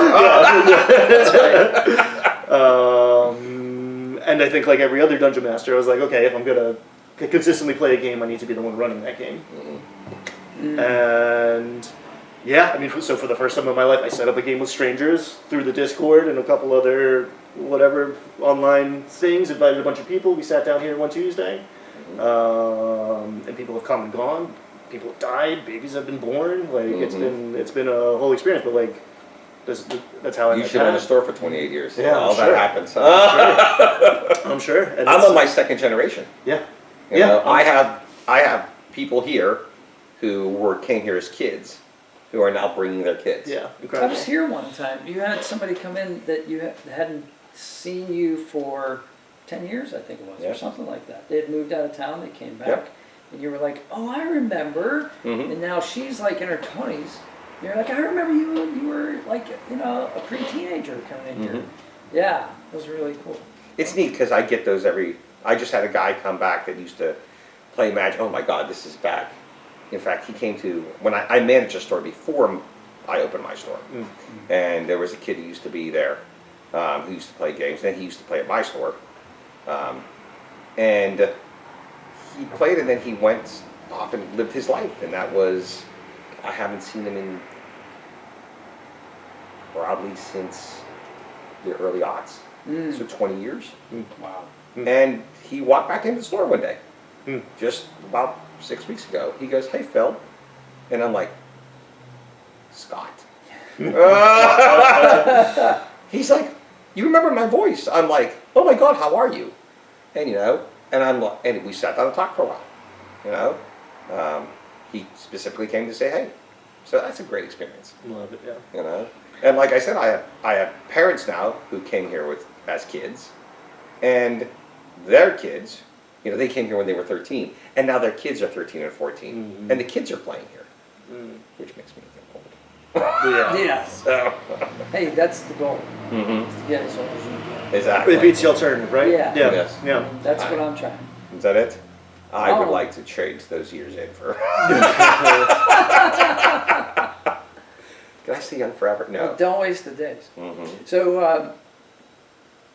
Speaker 2: And I think like every other dungeon master, I was like, okay, if I'm gonna consistently play a game, I need to be the one running that game. And yeah, I mean, so for the first time in my life, I set up a game with strangers through the Discord and a couple other whatever online things. Invited a bunch of people. We sat down here one Tuesday, and people have come and gone. People have died. Babies have been born. Like it's been a whole experience. But like that's how I
Speaker 1: You
Speaker 2: met
Speaker 1: should own a
Speaker 2: Pat.
Speaker 1: store for 28 years.
Speaker 2: Yeah,
Speaker 1: all
Speaker 2: I'm
Speaker 1: that
Speaker 2: sure.
Speaker 1: happens.
Speaker 2: I'm sure. And
Speaker 1: I'm
Speaker 2: it's-
Speaker 1: on my second generation.
Speaker 2: Yeah.
Speaker 1: You know, I have people here who came here as kids, who are now bringing their kids.
Speaker 2: Yeah.
Speaker 3: I
Speaker 2: Incredible.
Speaker 3: was here one time. You had somebody come in that hadn't seen you for 10 years, I think it was,
Speaker 1: Yeah.
Speaker 3: or something like that. They had moved out of town, they came back,
Speaker 1: Yep.
Speaker 3: and you were like, oh, I remember. And now she's like in her 20s. You're like, I remember you when you were like, you know, a pre-teenager coming in here. Yeah, it was really cool.
Speaker 1: It's neat because I get those I just had a guy come back that used to play Magic. Oh my God, this is back. In fact, he came to when I managed a store before I opened my store, and there was a kid who used to be there, who used to play games. Then he used to play at my store, and he played, and then he went off and lived his life, and that was I haven't seen him in probably since the early aughts, so 20 years.
Speaker 3: Wow.
Speaker 1: And he walked back into the store one day, just about 6 weeks ago. He goes, "Hey, Phil," and I'm like, "Scott." He's like, "You remember my voice?" I'm like, "Oh my God, how are you?" And and we sat down and talked for a while. He specifically came to say, "Hey," so that's a great experience.
Speaker 2: Love it, yeah.
Speaker 1: And like I said, I have parents now who came here as kids, and their kids, they came here when they were 13, and now their kids are 13 and 14, and the kids are playing here, which makes me feel old.
Speaker 3: Yeah.
Speaker 1: So.
Speaker 3: Hey, that's the goal. Is to get as old as you can.
Speaker 1: Exactly.
Speaker 2: It beats the alternative, right?
Speaker 3: Yeah.
Speaker 2: Yeah.
Speaker 1: Yes.
Speaker 2: Yeah.
Speaker 3: That's what I'm trying.
Speaker 1: Is that it? I would
Speaker 3: Oh.
Speaker 1: like to trade those years in for. Can I stay young forever? No.
Speaker 3: Well, don't waste the days.
Speaker 1: Mm-hmm.
Speaker 3: So,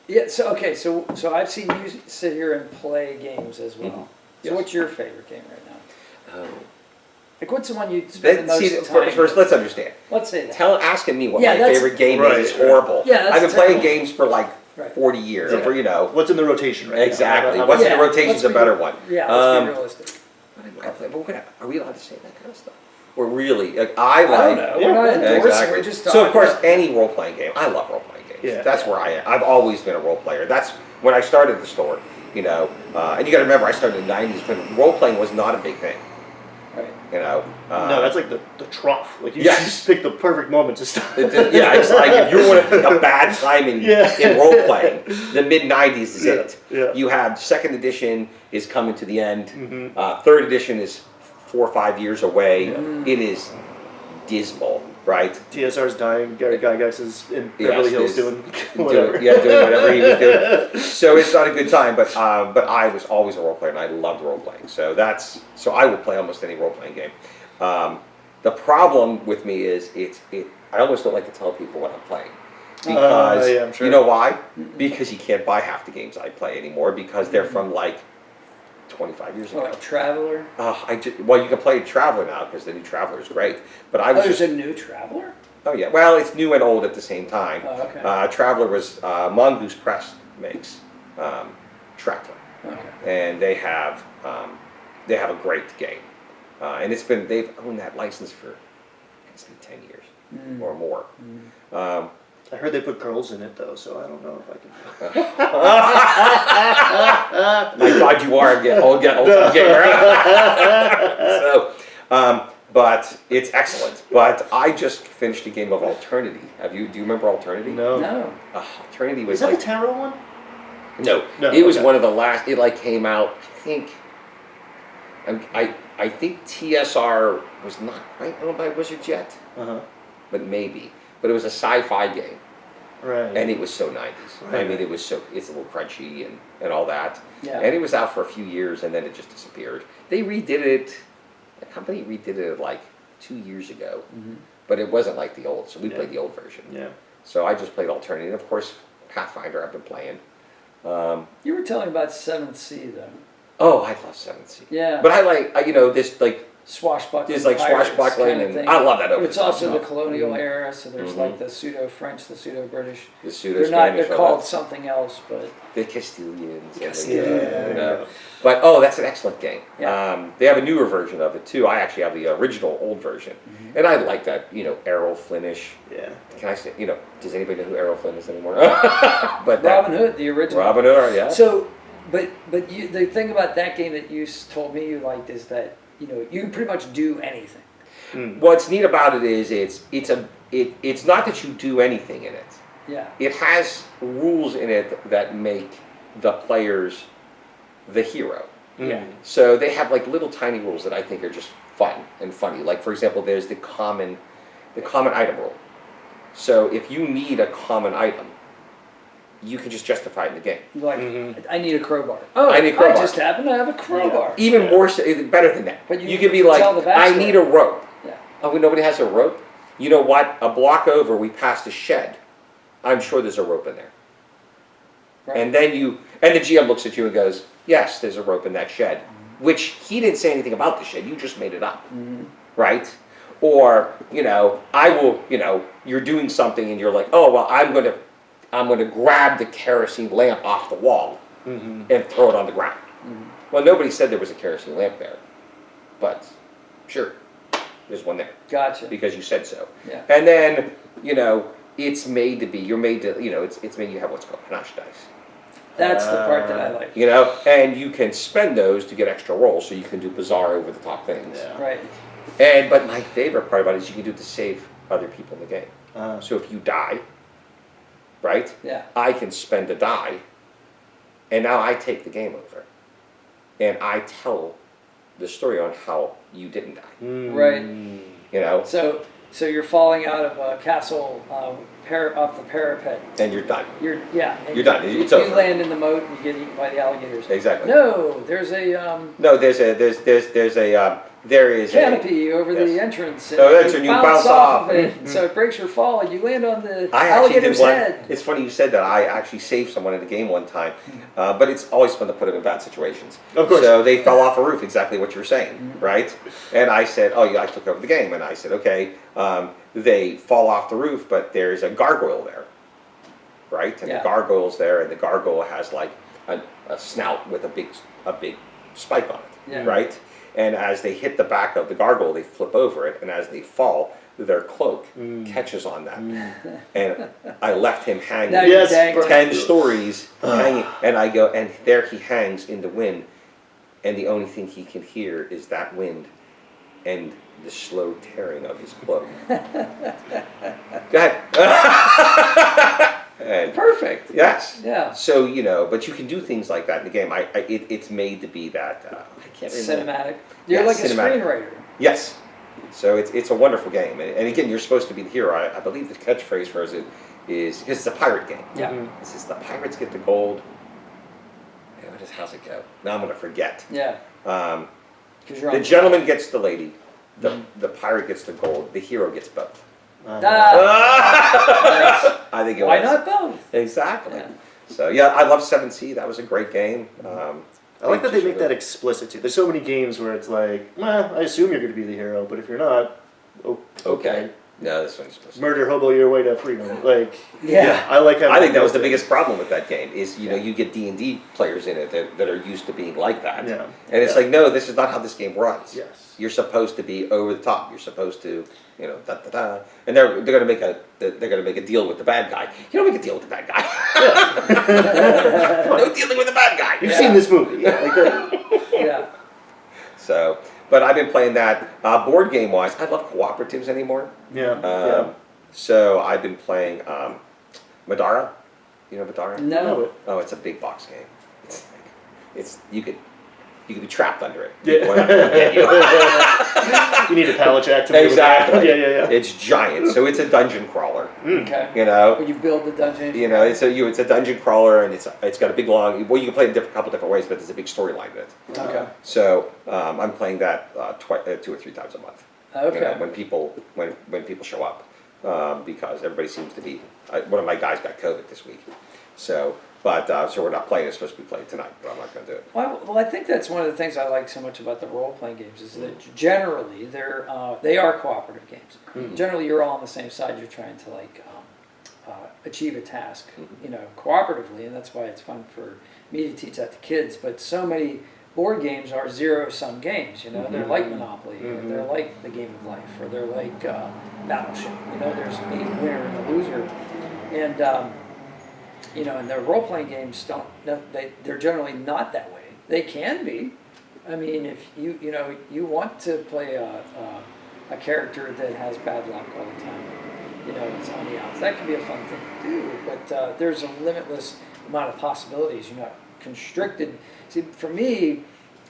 Speaker 3: yeah. So okay. So I've seen you sit here and play games as well.
Speaker 1: Yes.
Speaker 3: So what's your favorite game right now?
Speaker 1: Oh.
Speaker 3: Like what's the one you spend the most time?
Speaker 1: First, let's understand.
Speaker 3: Let's say that.
Speaker 1: Asking me what
Speaker 3: Yeah,
Speaker 1: my
Speaker 3: that's-
Speaker 1: favorite game
Speaker 2: Right.
Speaker 1: is horrible.
Speaker 3: Yeah, that's
Speaker 1: I've been playing
Speaker 3: terrible.
Speaker 1: games for like
Speaker 3: Right.
Speaker 1: 40 years.
Speaker 2: Yeah.
Speaker 1: For
Speaker 2: What's in the rotation right
Speaker 1: exactly.
Speaker 2: now?
Speaker 1: What's in
Speaker 3: Yeah,
Speaker 1: the rotation's a
Speaker 3: let's
Speaker 1: better
Speaker 3: be-
Speaker 1: one.
Speaker 3: Yeah. Let's be realistic.
Speaker 1: What am I playing? Are we allowed to say that kind of stuff? We're really I
Speaker 3: I
Speaker 1: like.
Speaker 3: don't know.
Speaker 2: Yeah,
Speaker 3: We're not endorsing.
Speaker 1: Exactly.
Speaker 3: We're just
Speaker 1: So
Speaker 3: talking.
Speaker 1: of course, any role playing game. I love role playing games.
Speaker 2: Yeah.
Speaker 1: That's where I am. I've always been a role player. That's when I started the store. And you got to remember, I started in the '90s when role playing was not a big thing.
Speaker 3: Right.
Speaker 2: No, that's like the trough. Like you
Speaker 1: Yes.
Speaker 2: just pick the perfect moment to start.
Speaker 1: It's like if you want to pick a bad time in role playing, the mid '90s is it.
Speaker 2: Yeah.
Speaker 1: You have second edition is coming to the end.
Speaker 2: Mm-hmm.
Speaker 1: Third edition is 4 or 5 years away. It is dismal, right?
Speaker 2: TSR's dying. Gary Gygax is in Beverly Hills doing whatever.
Speaker 1: doing whatever he was doing. So it's not a good time, but I was always a role player and I loved role playing. So I will play almost any role playing game. The problem with me is I almost don't like to tell people what I'm playing. Because
Speaker 2: yeah, I'm sure.
Speaker 1: you know why? Because you can't buy half the games I play anymore because they're from like 25 years ago.
Speaker 3: Like Traveler.
Speaker 1: Well, you can play Traveler now because the new Traveler is great. But I was
Speaker 3: There's
Speaker 1: just
Speaker 3: a new Traveler.
Speaker 1: oh yeah. Well, it's new and old at the same time.
Speaker 3: Oh, okay.
Speaker 1: Traveler was Mongoose Press makes Traveler,
Speaker 3: Okay.
Speaker 1: and they have a great game, and they've owned that license for it's been 10 years or more.
Speaker 2: I heard they put girls in it though, so I don't know if I can.
Speaker 1: My God, you are a old gamer. So, but it's excellent. But I just finished a game of Alternity. Do you remember Alternity?
Speaker 2: No.
Speaker 3: No.
Speaker 1: Alternity was
Speaker 2: Is that
Speaker 1: like
Speaker 2: the tarot one?
Speaker 1: no.
Speaker 2: No,
Speaker 1: It was
Speaker 2: okay.
Speaker 1: one of the last. It like came out. I think TSR was not quite owned by Wizards yet, but maybe. But it was a sci-fi game.
Speaker 2: Right.
Speaker 1: And it was so 90s. I
Speaker 2: Right.
Speaker 1: mean, it's a little crunchy and all that.
Speaker 3: Yeah.
Speaker 1: And it was out for a few years and then it just disappeared. They redid it, the company redid it like 2 years ago. But it wasn't like the old, so we played the old version.
Speaker 2: Yeah.
Speaker 1: So I just played Alternative. Of course, Pathfinder I've been playing.
Speaker 3: You were telling about Seventh Sea though.
Speaker 1: Oh, I love 7th Sea.
Speaker 3: Yeah.
Speaker 1: But I like, this like,
Speaker 3: Swashbuckling.
Speaker 1: It's like
Speaker 3: pirates
Speaker 1: swashbuckling
Speaker 3: kind of
Speaker 1: and-
Speaker 3: thing.
Speaker 1: I love that over
Speaker 3: It's
Speaker 1: the top
Speaker 3: also the
Speaker 1: stuff.
Speaker 3: colonial era, so there's like the pseudo-French, the pseudo-British.
Speaker 1: the
Speaker 3: They're
Speaker 1: pseudo-Spanish.
Speaker 3: they're called something else, but
Speaker 1: The Castilians.
Speaker 3: Castilian.
Speaker 1: But that's an excellent game.
Speaker 3: Yeah.
Speaker 1: They have a newer version of it too. I actually have the original old version, and I like that. Errol Flynnish.
Speaker 2: Yeah.
Speaker 1: Can I say? Does anybody know who Errol Flynn is anymore? But
Speaker 3: Robin Hood, the original.
Speaker 1: Robin Hood, yeah.
Speaker 3: So, but the thing about that game that you told me you liked is that you can pretty much do anything.
Speaker 1: What's neat about it is it's not that you do anything in it.
Speaker 3: Yeah.
Speaker 1: It has rules in it that make the players the hero.
Speaker 3: Yeah.
Speaker 1: So they have like little tiny rules that I think are just fun and funny. Like for example, there's the common item rule. So if you need a common item, you can just justify it in the game.
Speaker 3: Like, I need a crowbar. Oh,
Speaker 1: I need a crowbar.
Speaker 3: I just happen to have a crowbar.
Speaker 1: Even more so, better than that.
Speaker 3: But you
Speaker 1: can be
Speaker 3: can
Speaker 1: like,
Speaker 3: tell the
Speaker 1: I
Speaker 3: backstory.
Speaker 1: need a rope.
Speaker 3: Yeah.
Speaker 1: Oh, nobody has a rope? You know what? A block over, we passed a shed. I'm sure there's a rope in there.
Speaker 3: Right.
Speaker 1: And then the GM looks at you and goes, yes, there's a rope in that shed. Which he didn't say anything about the shed, you just made it up. Right? Or, you're doing something and you're like, oh, well, I'm going to grab the kerosene lamp off the wall and throw it on the ground. Well, nobody said there was a kerosene lamp there. But, sure, there's one there.
Speaker 3: Gotcha.
Speaker 1: Because you said so.
Speaker 3: Yeah.
Speaker 1: And then, it's made to be, you're made to, it's made you have what's called panache dice.
Speaker 3: That's the part that I like.
Speaker 1: And you can spend those to get extra rolls so you can do bizarre over the top things.
Speaker 2: Yeah.
Speaker 3: Right.
Speaker 1: But my favorite part about it is you can do it to save other people in the game. So if you die, right?
Speaker 3: Yeah.
Speaker 1: I can spend a die, and now I take the game over, and I tell the story on how you didn't die.
Speaker 3: Right. So you're falling out of a castle off the parapet.
Speaker 1: And you're done.
Speaker 3: You're
Speaker 1: done. It's over.
Speaker 3: You land in the moat and you get eaten by the alligators.
Speaker 1: Exactly.
Speaker 3: No, there's a
Speaker 1: No, there is
Speaker 3: canopy over the entrance. And
Speaker 1: that's when you bounce off.
Speaker 3: of it, so it breaks your fall, and you land on the
Speaker 1: I actually did
Speaker 3: alligator's
Speaker 1: one.
Speaker 3: head.
Speaker 1: It's funny you said that. I actually saved someone in the game one time, but it's always fun to put them in bad situations.
Speaker 2: Of course.
Speaker 1: So they fell off a roof, exactly what you were saying, right? And I said, "Oh, yeah, I took over the game." And I said, "Okay, they fall off the roof, but there's a gargoyle there, right? And the gargoyle's there, and the gargoyle has like a snout with a big spike on it, right? And as they hit the back of the gargoyle, they flip over it, and as they fall, their cloak catches on that. And I left him hanging.
Speaker 3: Now you're dang
Speaker 1: 10 stories hanging, and I go, and there he hangs in the wind, and the only thing he can hear is that wind and the slow tearing of his cloak. Go ahead. And
Speaker 3: Perfect.
Speaker 1: yes.
Speaker 3: Yeah.
Speaker 1: So, but you can do things like that in the game. It's made to be that, I can't remember.
Speaker 3: Cinematic. You're like a
Speaker 1: cinematic.
Speaker 3: screenwriter.
Speaker 1: Yes. So it's a wonderful game. And again, you're supposed to be the hero. I believe the catchphrase for it is, because it's a pirate game.
Speaker 3: Yeah.
Speaker 1: It says, the pirates get the gold. Hey, how's it go? Now I'm going to forget.
Speaker 3: Yeah. 'Cause you're
Speaker 1: The
Speaker 3: on
Speaker 1: gentleman gets the lady. The pirate gets the gold. The hero gets both.
Speaker 3: Nice.
Speaker 1: I think it
Speaker 3: Why
Speaker 1: was.
Speaker 3: not both?
Speaker 1: Exactly.
Speaker 3: Yeah.
Speaker 1: So, yeah, I love 7C. That was a great game.
Speaker 2: I like that they make that explicit too. There's so many games where it's like, well, I assume you're going to be the hero, but if you're not, okay.
Speaker 1: No, this one's supposed to.
Speaker 2: Murder hobo your way to freedom. Like,
Speaker 3: Yeah.
Speaker 2: I like how.
Speaker 1: I think that was the biggest problem with that game. Is you get D&D players in it that are used to being like that.
Speaker 2: Yeah.
Speaker 1: And it's like, no, this is not how this game runs.
Speaker 2: Yes.
Speaker 1: You're supposed to be over the top. You're supposed to, da da da. And they're gonna make a deal with the bad guy. You don't make a deal with the bad guy. No dealing with the bad guy.
Speaker 2: You've seen this movie. Yeah. Like that.
Speaker 3: Yeah.
Speaker 1: So, but I've been playing that. Board game wise, I love cooperatives anymore.
Speaker 2: Yeah.
Speaker 1: So I've been playing Madara. You know Madara?
Speaker 3: No.
Speaker 1: Oh, it's a big box game. It's you could be trapped under it.
Speaker 2: Yeah.
Speaker 1: People are not gonna get you.
Speaker 2: You need a pallet jack to move it.
Speaker 1: Exactly.
Speaker 2: Yeah.
Speaker 1: It's giant, so it's a dungeon crawler.
Speaker 3: Okay.
Speaker 1: Where
Speaker 3: you build the dungeon.
Speaker 1: it's a dungeon crawler, and it's got a big long. Well, you can play it a couple different ways, but there's a big storyline in it.
Speaker 3: Okay.
Speaker 1: So I'm playing that 2 or 3 times a month.
Speaker 3: Okay.
Speaker 1: When people show up, because everybody seems to be. One of my guys got COVID this week, so we're not playing. It's supposed to be played tonight, but I'm not going to do it.
Speaker 3: Well, I think that's one of the things I like so much about the role-playing games is that generally they are cooperative games. Generally, you're all on the same side. You're trying to achieve a task, cooperatively, and that's why it's fun for me to teach that to kids. But so many board games are zero-sum games. They're like Monopoly, or they're like the Game of Life, or they're like Battleship. There's a winner and a loser, and and their role-playing games they're generally not that way. They can be. I mean, if you want to play a character that has bad luck all the time, it's on the outs. That can be a fun thing to do, but there's a limitless amount of possibilities. You're not constricted. See, for me,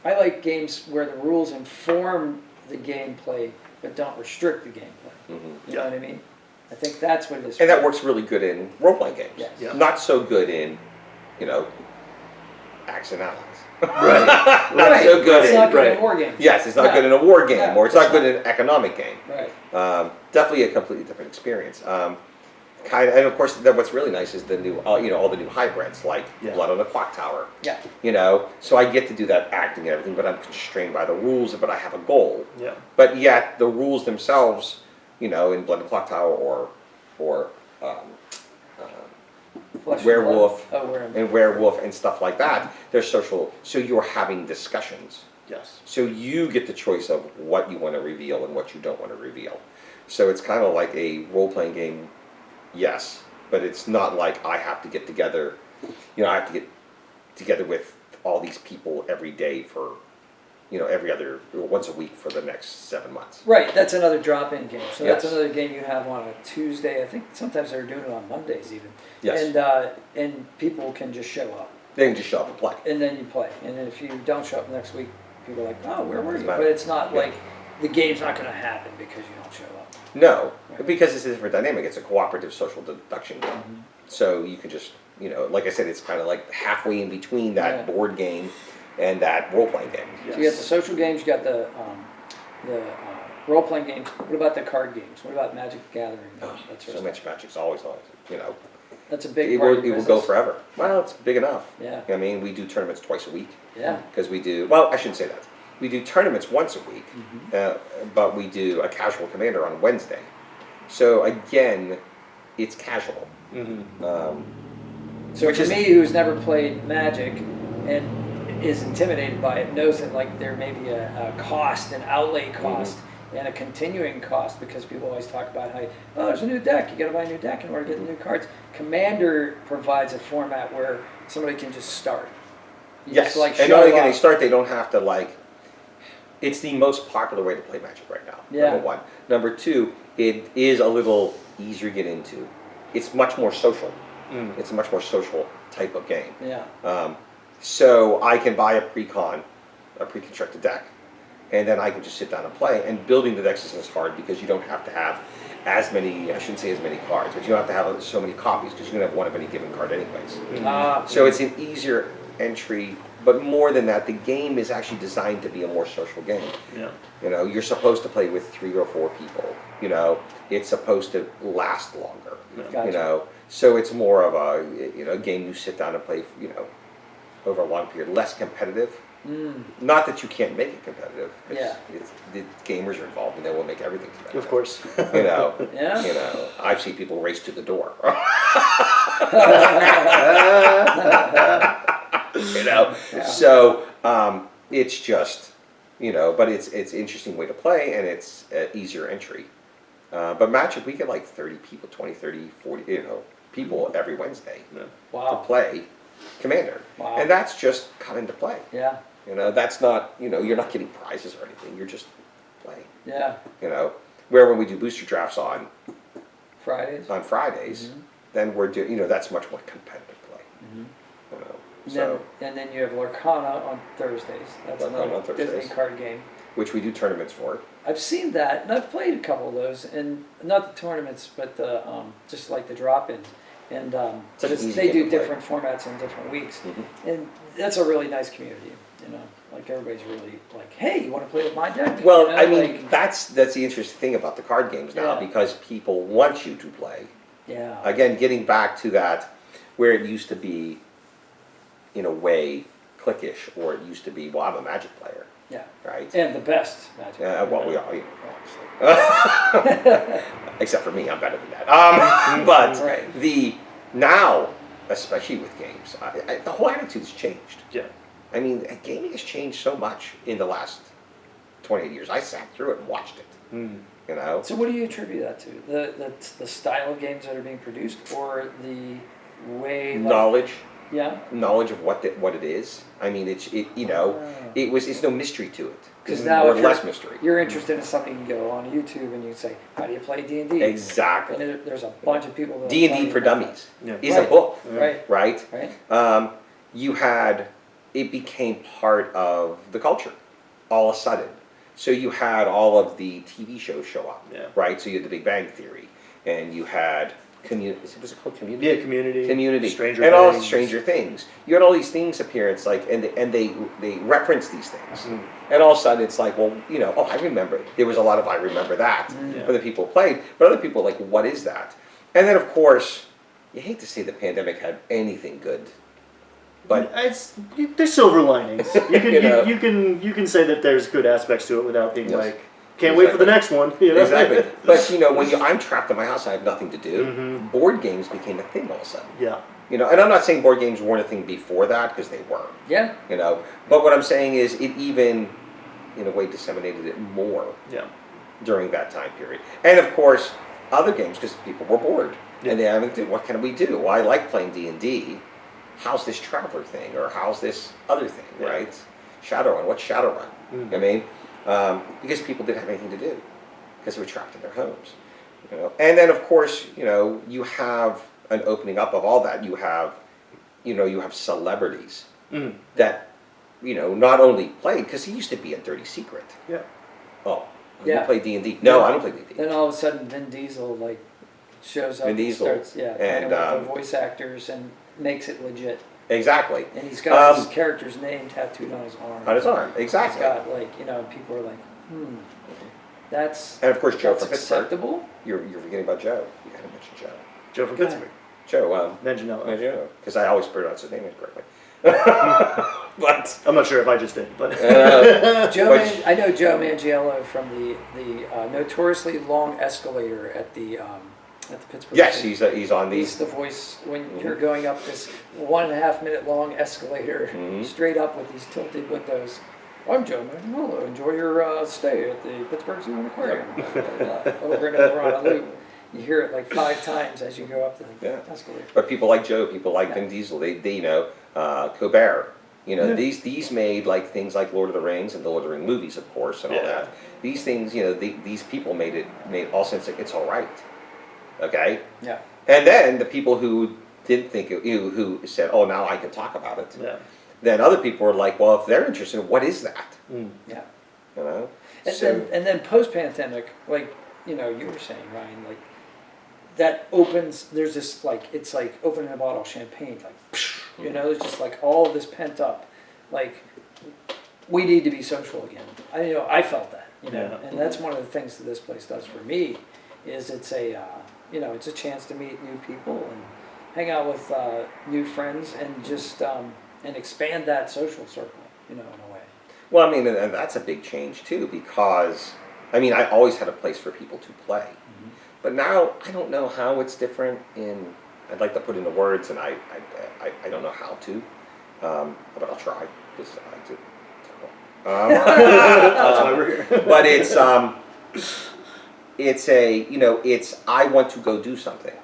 Speaker 3: I like games where the rules inform the gameplay, but don't restrict the gameplay. You know what I mean? I think that's what it is.
Speaker 1: And that works really good in role-playing games.
Speaker 3: Yes.
Speaker 2: Yeah.
Speaker 1: Not so good in, Axe and Allies.
Speaker 2: Right.
Speaker 1: Not so good
Speaker 3: It's
Speaker 1: in...
Speaker 3: not good
Speaker 2: right.
Speaker 3: in war games.
Speaker 1: Yes, it's not
Speaker 3: No.
Speaker 1: good in a war game,
Speaker 3: No,
Speaker 1: or it's
Speaker 3: it's
Speaker 1: not good
Speaker 3: not.
Speaker 1: in an economic game.
Speaker 3: Right.
Speaker 1: Definitely a completely different experience. And of course, what's really nice is the new, all the new hybrids, like
Speaker 2: Yeah.
Speaker 1: Blood on the Clock Tower.
Speaker 3: Yeah.
Speaker 1: So I get to do that acting and everything, but I'm constrained by the rules, but I have a goal.
Speaker 2: Yeah.
Speaker 1: But yet, the rules themselves, in Blood on the Clock Tower or
Speaker 3: Flesh and
Speaker 1: Werewolf
Speaker 3: blood. Oh, werewolf.
Speaker 1: and Werewolf and stuff like that, they're social, so you're having discussions.
Speaker 2: Yes.
Speaker 1: So you get the choice of what you want to reveal and what you don't want to reveal. So it's kind of like a role-playing game, yes, but it's not like I have to get together, I have to get together with all these people every day for, once a week for the next 7 months.
Speaker 3: Right, that's another drop-in game. So that's
Speaker 1: Yes.
Speaker 3: another game you have on a Tuesday. I think sometimes they're doing it on Mondays even.
Speaker 1: Yes.
Speaker 3: And people can just show up,
Speaker 1: They can just show up and play.
Speaker 3: and then you play. And then if you don't show up next week, people are like, "Oh, where were you?"
Speaker 1: Doesn't matter.
Speaker 3: But it's not
Speaker 1: Yeah.
Speaker 3: like the game's not going to happen because you don't show up.
Speaker 1: No,
Speaker 3: Right.
Speaker 1: because it's a different dynamic. It's a cooperative social deduction game.
Speaker 3: Mm-hmm.
Speaker 1: So you can just, like I said, it's kind of like halfway in between that
Speaker 3: Yeah.
Speaker 1: board game and that role-playing game.
Speaker 3: So you got the social games, you got the role-playing games. What about the card games? What about Magic the Gathering?
Speaker 1: Oh,
Speaker 3: That sort
Speaker 1: so
Speaker 3: of
Speaker 1: much
Speaker 3: stuff.
Speaker 1: magic's always on.
Speaker 3: That's a big
Speaker 1: It
Speaker 3: part
Speaker 1: will,
Speaker 3: of
Speaker 1: it
Speaker 3: your
Speaker 1: will go
Speaker 3: business.
Speaker 1: forever. Well, it's big enough.
Speaker 3: Yeah.
Speaker 1: I mean, we do tournaments twice a week
Speaker 3: Yeah.
Speaker 1: because we do. Well, I shouldn't say that. We do tournaments once a week, but we do a casual commander on Wednesday. So again, it's casual.
Speaker 2: Mm-hmm.
Speaker 3: So
Speaker 1: Which
Speaker 3: for
Speaker 1: is-
Speaker 3: me, who's never played Magic and is intimidated by it, knows that like there may be a cost, an outlay cost, and a continuing cost because people always talk about how, there's a new deck, you got to buy a new deck in order to get the new cards. Commander provides a format where somebody can just start. You
Speaker 1: Yes,
Speaker 3: just, like,
Speaker 1: and
Speaker 3: show
Speaker 1: not only can they
Speaker 3: up.
Speaker 1: start, they don't have to it's the most popular way to play Magic right now,
Speaker 3: Yeah.
Speaker 1: number one. Number two, it is a little easier to get into. It's much more social. It's a much more social type of game.
Speaker 3: Yeah.
Speaker 1: So I can buy a pre-constructed deck, and then I can just sit down and play. And building the decks isn't as hard because you don't have to have as many, I shouldn't say as many cards, but you don't have to have so many copies because you're going to have one of any given card anyways. So it's an easier entry, but more than that, the game is actually designed to be a more social game.
Speaker 2: Yeah.
Speaker 1: You're supposed to play with 3 or 4 people. It's supposed to last longer.
Speaker 3: Gotcha.
Speaker 1: So it's more of a game you sit down and play. Over a long period, less competitive. Not that you can't make it competitive.
Speaker 3: Yeah.
Speaker 1: The gamers are involved, and they will make everything competitive.
Speaker 2: Of course.
Speaker 3: Yeah.
Speaker 1: I've seen people race to the door. So it's just, but it's an interesting way to play, and it's an easier entry. But Magic, we get like 30 people, 20, 30, 40, people every Wednesday to
Speaker 3: Wow.
Speaker 1: play Commander.
Speaker 3: Wow.
Speaker 1: And that's just come into play.
Speaker 3: Yeah.
Speaker 1: That's not, you're not getting prizes or anything, you're just playing.
Speaker 3: Yeah.
Speaker 1: Where when we do booster drafts on
Speaker 3: Fridays.
Speaker 1: Fridays, then we're doing, that's much more competitive play. So,
Speaker 3: And then you have Lorcana on Thursdays. That's
Speaker 1: Lorcana
Speaker 3: another
Speaker 1: on Thursdays.
Speaker 3: Disney card game.
Speaker 1: which we do tournaments for.
Speaker 3: I've seen that, and I've played a couple of those, and not the tournaments, but the just like the drop-ins, and
Speaker 1: Such an easy
Speaker 3: they
Speaker 1: game
Speaker 3: do
Speaker 1: to play.
Speaker 3: different formats in different weeks,
Speaker 1: Mhm.
Speaker 3: and that's a really nice community. Like everybody's really like, hey, you want to play with my deck?
Speaker 1: Well,
Speaker 3: You know,
Speaker 1: I mean,
Speaker 3: like,
Speaker 1: that's the interesting thing about the card games now,
Speaker 3: Yeah.
Speaker 1: because people want you to play.
Speaker 3: yeah,
Speaker 1: Again, getting back to that, where it used to be, in a way, cliquish, or it used to be, well, I'm a Magic player,
Speaker 3: yeah,
Speaker 1: right?
Speaker 3: and the best Magic.
Speaker 1: Well, we are, obviously. Except for me, I'm better than that. But
Speaker 3: Right.
Speaker 1: now, especially with games, the whole attitude's changed.
Speaker 2: Yeah.
Speaker 1: I mean, gaming has changed so much in the last 28 years. I sat through it and watched it.
Speaker 3: So what do you attribute that to? The style of games that are being produced, or the way
Speaker 1: Knowledge
Speaker 3: Yeah.
Speaker 1: of what it is. I mean, it's no mystery to it.
Speaker 3: Because
Speaker 1: It's
Speaker 3: now
Speaker 1: more
Speaker 3: if
Speaker 1: less mystery.
Speaker 3: you're interested in something, you can go on YouTube and you can say, how do you play D&D?
Speaker 1: Exactly.
Speaker 3: And there's a bunch of people that
Speaker 1: D&D for Dummies
Speaker 2: Yeah.
Speaker 1: is a
Speaker 3: Right.
Speaker 1: book,
Speaker 3: Right.
Speaker 1: right? It became part of the culture all of a sudden. So you had all of the TV shows show up,
Speaker 2: Yeah.
Speaker 1: right? So you had The Big Bang Theory, and you had community. Was it called Community?
Speaker 2: Yeah, Community.
Speaker 1: Stranger
Speaker 2: Things.
Speaker 1: all Stranger Things. You had all these things appear. It's like, and they reference these things, and all of a sudden it's like, well, oh, I remember. There was a lot of I remember that for the people who played, but other people were like, what is that? And then of course, you hate to say the pandemic had anything good, but
Speaker 2: there's silver linings. You can
Speaker 1: You
Speaker 2: you can say that there's good aspects to it without being like, can't wait for the next one.
Speaker 1: Exactly. But when I'm trapped in my house, I have nothing to do. Board games became a thing all of a sudden.
Speaker 2: Yeah.
Speaker 1: And I'm not saying board games weren't a thing before that, because they were.
Speaker 3: Yeah.
Speaker 1: But what I'm saying is it even, in a way, disseminated it more.
Speaker 2: Yeah.
Speaker 1: During that time period, and of course, other games, because people were bored and they haven't do. What can we do? Well, I like playing D&D. How's this Traveler thing, or how's this other thing, right? Shadowrun. What's Shadowrun? I mean. Because people didn't have anything to do, because they were trapped in their homes, And then, of course, you have an opening up of all that. You have, you have celebrities that, not only played, because he used to be a dirty secret.
Speaker 2: Yeah.
Speaker 1: Oh, you play D&D? No, I don't play D&D.
Speaker 3: Then all of a sudden, Vin Diesel shows up.
Speaker 1: Vin Diesel.
Speaker 3: Starts,
Speaker 1: and
Speaker 3: with the voice actors and makes it legit.
Speaker 1: Exactly.
Speaker 3: And he's got his character's name tattooed on his arm.
Speaker 1: On his arm, exactly.
Speaker 3: He's got people are like, that's.
Speaker 1: And of course, Joe
Speaker 3: that's
Speaker 1: from Pittsburgh.
Speaker 3: acceptable.
Speaker 1: You're forgetting about Joe. You gotta mention Joe.
Speaker 2: Joe from Pittsburgh.
Speaker 1: Joe.
Speaker 2: Manganiello.
Speaker 1: Because I always pronounce his name incorrectly. But
Speaker 2: I'm not sure if I just did, but
Speaker 3: I know Joe Manganiello from the notoriously long escalator at the Pittsburgh.
Speaker 1: Yes, he's on these.
Speaker 3: He's the voice when you're going up this 1.5 minute long escalator straight up with these tilted windows. I'm Joe Manganiello. Enjoy your stay at the Pittsburgh Zoo and Aquarium. Over and over on a loop. You hear it like 5 times as you go up the escalator.
Speaker 1: But people like Joe, people like Vin Diesel, they Colbert. These made like things like Lord of the Rings and the Lord of the Rings movies, of course, and all that. These things, these people made all sense. Like, it's all right. Okay.
Speaker 3: Yeah.
Speaker 1: And then the people who didn't think who said, "Oh, now I can talk about it."
Speaker 2: Yeah.
Speaker 1: Then other people were like, "Well, if they're interested, what is that?"
Speaker 3: Yeah.
Speaker 1: And
Speaker 3: then post-pandemic, like you were saying, Ryan, like that opens. There's this it's like opening a bottle of champagne, there's just like all of this pent up, like we need to be social again. I felt that, and that's one of the things that this place does for me, is it's a it's a chance to meet new people and hang out with new friends and just and expand that social circle, in a way.
Speaker 1: Well, and that's a big change too, because I always had a place for people to play, but now I don't know how it's different. I'd like to put into words, and I don't know how to, but I'll try, because I do.
Speaker 2: That's why we're here.
Speaker 1: But it's I want to go do something,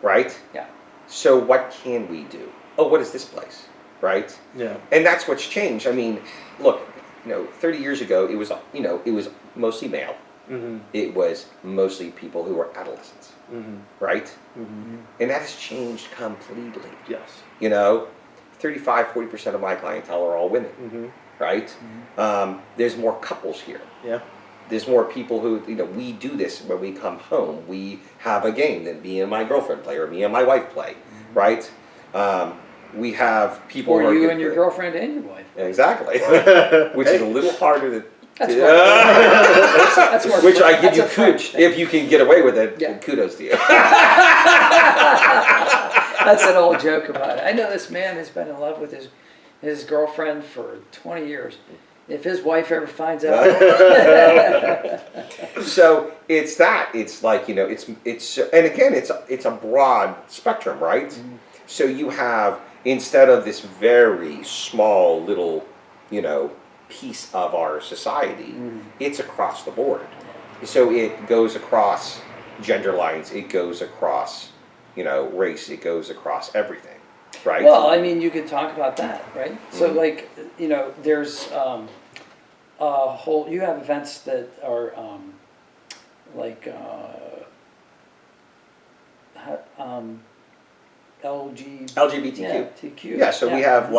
Speaker 1: right?
Speaker 3: Yeah.
Speaker 1: So what can we do? Oh, what is this place, right?
Speaker 2: Yeah.
Speaker 1: And that's what's changed. Look, 30 years ago, it was mostly male. It was mostly people who were adolescents, right? And that has changed completely.
Speaker 2: Yes.
Speaker 1: 35-40% of my clientele are all women, right? There's more couples here.
Speaker 2: Yeah.
Speaker 1: There's more people who, we do this when we come home. We have a game that me and my girlfriend play, or me and my wife play, right? We have people
Speaker 3: or
Speaker 1: who
Speaker 3: you and your girlfriend and your wife.
Speaker 1: Exactly. Which is a little harder to...
Speaker 3: That's more
Speaker 1: which I give you
Speaker 3: kudos.
Speaker 1: If you can get away with it, kudos to you.
Speaker 3: That's an old joke about it. I know this man has been in love with his girlfriend for 20 years. If his wife ever finds out.
Speaker 1: So it's that. It's like, it's and again, it's a broad spectrum, right? So you have, instead of this very small little, piece of our society, it's across the board. So it goes across gender lines, it goes across, race, it goes across everything, right?
Speaker 3: Well, you could talk about that, right? So there's a whole, you have events that are
Speaker 1: LGBTQ.
Speaker 3: Yeah, TQ.
Speaker 1: Yeah, so we have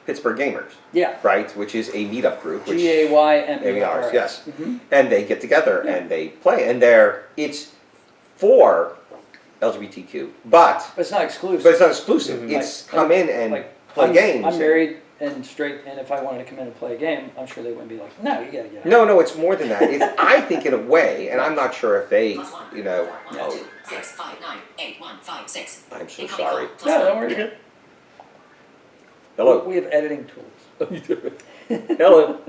Speaker 1: Pittsburgh Gamers.
Speaker 3: Yeah.
Speaker 1: Right, which is a meetup group.
Speaker 3: GAYMERS.
Speaker 1: Yes. And they get together and they play, and it's for LGBTQ, but
Speaker 3: it's not exclusive.
Speaker 1: it's not exclusive.
Speaker 2: Mhm.
Speaker 1: It's come in and play
Speaker 3: I'm,
Speaker 1: games.
Speaker 3: I'm married and straight, and if I wanted to come in and play a game, I'm sure they wouldn't be like, no, you gotta get out.
Speaker 1: No, it's more than that. It's, I think in a way, and I'm not sure if they, you know. Oh,
Speaker 4: 6, 5, 9, 8, 1, 5, 6.
Speaker 1: I'm so sorry.
Speaker 3: No, don't worry.
Speaker 2: You're good.
Speaker 1: Hello.
Speaker 3: We have editing tools.
Speaker 1: Hello.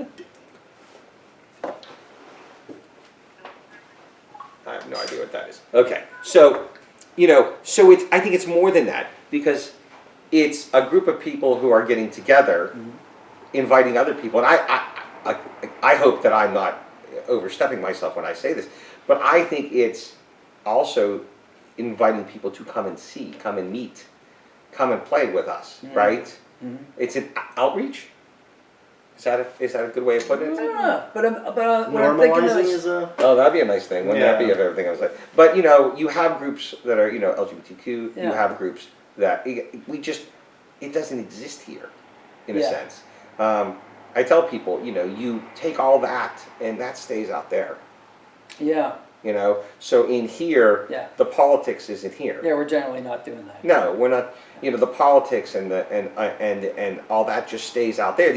Speaker 1: I have no idea what that is. Okay, so so it's. I think it's more than that because it's a group of people who are getting together, inviting other people, and I hope that I'm not overstepping myself when I say this, but I think it's also inviting people to come and see, come and meet, come and play with us, right?
Speaker 3: Mm-hmm.
Speaker 1: It's an outreach. Is that a good way of putting it?
Speaker 3: Yeah, but what I'm thinking
Speaker 2: Normalizing
Speaker 3: is,
Speaker 2: is a.
Speaker 1: Oh, that'd be a nice thing. Wouldn't that be
Speaker 2: Yeah.
Speaker 1: of everything I was like? But you have groups that are LGBTQ. You
Speaker 3: Yeah.
Speaker 1: have groups that it doesn't exist here, in a
Speaker 3: Yeah.
Speaker 1: sense. I tell people, you take all that and that stays out there.
Speaker 3: yeah,
Speaker 1: So in here,
Speaker 3: Yeah.
Speaker 1: the politics isn't here.
Speaker 3: we're generally not doing that.
Speaker 1: No, we're not. The politics and all that just stays out there.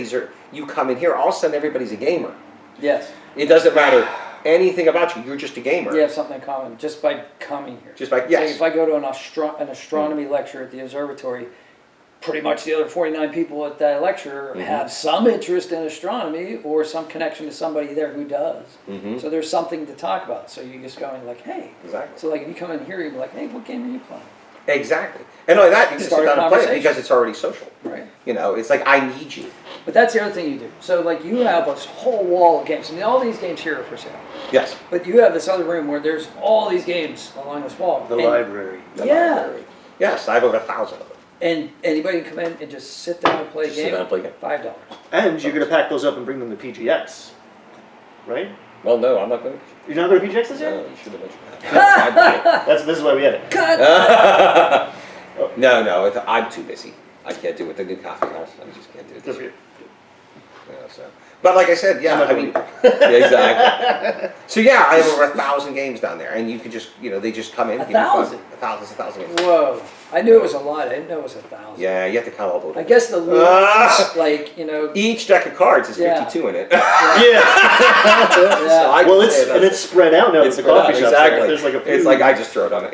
Speaker 1: You come in here, all of a sudden everybody's a gamer.
Speaker 3: Yes,
Speaker 1: It doesn't matter anything about you. You're just a gamer.
Speaker 3: you have something in common just by coming here.
Speaker 1: Just like
Speaker 3: So
Speaker 1: yes.
Speaker 3: if I go to an astronomy lecture at the observatory, pretty much the other 49 people at that lecture have some interest in astronomy or some connection to somebody there who does.
Speaker 1: Mhm.
Speaker 3: So there's something to talk about. So you just going like, hey.
Speaker 1: Exactly.
Speaker 3: So like if you come in here, you're like, hey, what game are you playing?
Speaker 1: Exactly. And not only that, you can
Speaker 3: Start
Speaker 1: sit
Speaker 3: a
Speaker 1: down and play it
Speaker 3: conversation.
Speaker 1: because it's already social.
Speaker 3: Right.
Speaker 1: It's like I need you.
Speaker 3: But that's the other thing you do. So like you have a whole wall of games. I mean, all these games here are for sale.
Speaker 1: Yes.
Speaker 3: But you have this other room where there's all these games along this wall.
Speaker 2: The
Speaker 3: And-
Speaker 2: library.
Speaker 1: The
Speaker 3: Yeah.
Speaker 1: library. Yes, I have over 1,000 of them.
Speaker 3: And anybody can come in and just sit down and play a
Speaker 1: Just
Speaker 3: game.
Speaker 1: sit down and play a game.
Speaker 3: $5.
Speaker 2: And you're going to pack those up and bring them to PGX, right?
Speaker 1: Well, no, I'm not going to.
Speaker 2: You're not going to PGX this year?
Speaker 1: No, you should have mentioned that.
Speaker 2: This is why we had it.
Speaker 3: Cut!
Speaker 1: No, I'm too busy. I can't do it. The new coffee house, I just can't do it. This year. So. But like I said, yeah, I mean, yeah, exactly. So yeah, I have over 1,000 games down there, and you can just, they just come in. give you fun.
Speaker 3: 1,000?
Speaker 1: 1,000 games.
Speaker 3: Whoa. I knew it was a lot. I didn't know it was 1,000.
Speaker 1: Yeah, you have to count all those.
Speaker 3: I guess the loot, like,
Speaker 1: Each deck of cards is
Speaker 3: Yeah.
Speaker 1: 52 in it.
Speaker 2: Yeah.
Speaker 1: So I
Speaker 2: Well,
Speaker 1: can say that's-
Speaker 2: it's spread out now. It's the coffee shop.
Speaker 1: Exactly.
Speaker 2: There's like a few.
Speaker 1: It's like I just throw it on it.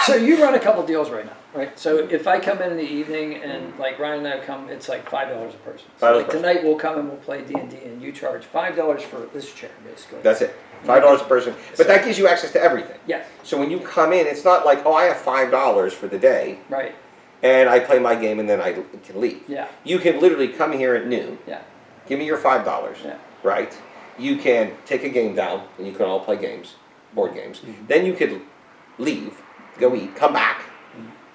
Speaker 3: So you run a couple deals right now, right? So if I come in the evening and like Ryan and I come, it's like $5 a person. So
Speaker 1: $5
Speaker 3: like
Speaker 1: a person.
Speaker 3: tonight we'll come and we'll play D&D and you charge $5 for this chair, basically.
Speaker 1: That's it. $5 a person. But that gives you access to everything.
Speaker 3: Yes,
Speaker 1: So when you come in, it's not like, oh, I have $5 for the day,
Speaker 3: right.
Speaker 1: and I play my game and then I can leave.
Speaker 3: Yeah,
Speaker 1: You can literally come here at noon,
Speaker 3: yeah,
Speaker 1: give me your $5,
Speaker 3: yeah.
Speaker 1: right? You can take a game down, and you can all play games, board games. Then you could leave, go eat, come back,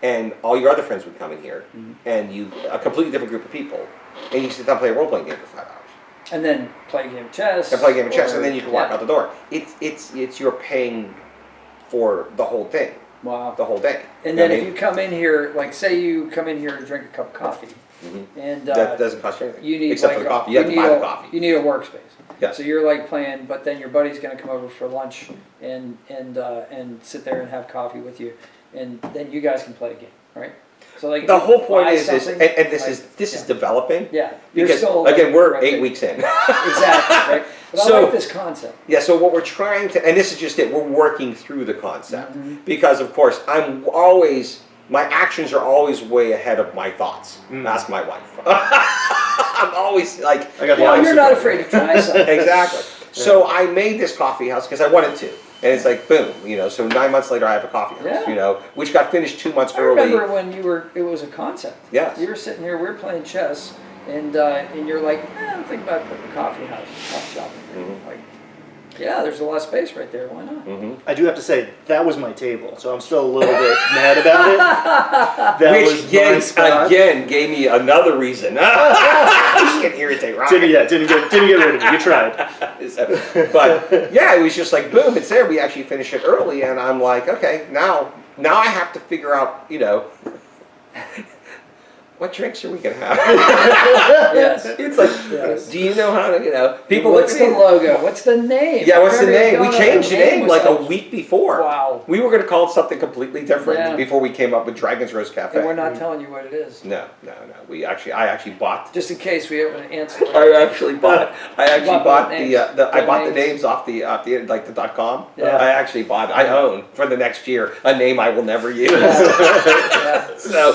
Speaker 1: and all your other friends would come in here, and a completely different group of people, and you sit down and play a role-playing game for 5 hours.
Speaker 3: And then play a game of chess.
Speaker 1: And play a game of chess,
Speaker 3: or-
Speaker 1: and then you can walk
Speaker 3: yeah.
Speaker 1: out the door. It's you're paying for the whole thing,
Speaker 3: Wow.
Speaker 1: the whole day.
Speaker 3: And
Speaker 1: You know
Speaker 3: then
Speaker 1: what I
Speaker 3: if
Speaker 1: mean?
Speaker 3: you come in here, like say you come in here to drink a cup of coffee, and
Speaker 1: that doesn't cost you anything,
Speaker 3: you need
Speaker 1: except
Speaker 3: like
Speaker 1: for the coffee. You have to buy the coffee.
Speaker 3: You need a workspace.
Speaker 1: Yes.
Speaker 3: So you're like playing, but then your buddy's going to come over for lunch and sit there and have coffee with you, and then you guys can play a game, right? So like
Speaker 1: The
Speaker 3: if you
Speaker 1: whole point
Speaker 3: buy
Speaker 1: is,
Speaker 3: something,
Speaker 1: and this
Speaker 3: like,
Speaker 1: is
Speaker 3: yeah.
Speaker 1: developing.
Speaker 3: Yeah, you're
Speaker 1: Because
Speaker 3: still, like,
Speaker 1: again, we're
Speaker 3: right
Speaker 1: 8
Speaker 3: there.
Speaker 1: weeks in.
Speaker 3: Exactly, right? But I
Speaker 1: So-
Speaker 3: like this concept.
Speaker 1: Yeah, so what we're trying to, and this is just it, we're working through the concept. Because, of course, my actions are always way ahead of my thoughts. Ask my wife. I'm always like,
Speaker 2: I got the
Speaker 3: Well, you're
Speaker 2: opposite
Speaker 3: not
Speaker 2: problem.
Speaker 3: afraid to try something.
Speaker 1: exactly. So I made this coffee house because I wanted to. And it's like, boom, so 9 months later I have a coffee house,
Speaker 3: Yeah.
Speaker 1: which got finished 2 months
Speaker 3: I
Speaker 1: early.
Speaker 3: remember when it was a concept.
Speaker 1: Yes.
Speaker 3: You were sitting here, we were playing chess, and you're like, I'm thinking about putting a coffee shop in here. Like, yeah, there's a lot of space right there. Why not?
Speaker 2: I do have to say, that was my table, so I'm still a little bit mad about it. That
Speaker 1: Which
Speaker 2: was my spot.
Speaker 1: again gave me another reason. You can irritate Ryan.
Speaker 2: Didn't get rid of it. You tried.
Speaker 1: But yeah, it was just like boom, it's there. We actually finished it early, and I'm like, okay, now I have to figure out, what drinks are we gonna have?
Speaker 3: Yes.
Speaker 1: It's like,
Speaker 3: Yes.
Speaker 1: do you know how to, people
Speaker 3: What's
Speaker 1: look
Speaker 3: the
Speaker 1: at me.
Speaker 3: logo? What's the name?
Speaker 1: Yeah, what's the
Speaker 3: Remember
Speaker 1: name? We
Speaker 3: going
Speaker 1: changed the name
Speaker 3: was
Speaker 1: like a week before.
Speaker 3: Wow.
Speaker 1: We were going to call it something completely different
Speaker 3: Yeah.
Speaker 1: before we came up with Dragon's Rose Cafe.
Speaker 3: And we're not telling you what it is.
Speaker 1: No. I actually bought.
Speaker 3: Just in case we have an answer.
Speaker 1: I actually bought
Speaker 3: Bought
Speaker 1: the
Speaker 3: names.
Speaker 1: names off the like the .com.
Speaker 3: Yeah.
Speaker 1: I actually bought. I own for the next year a name I will never use.
Speaker 3: Yeah.
Speaker 1: So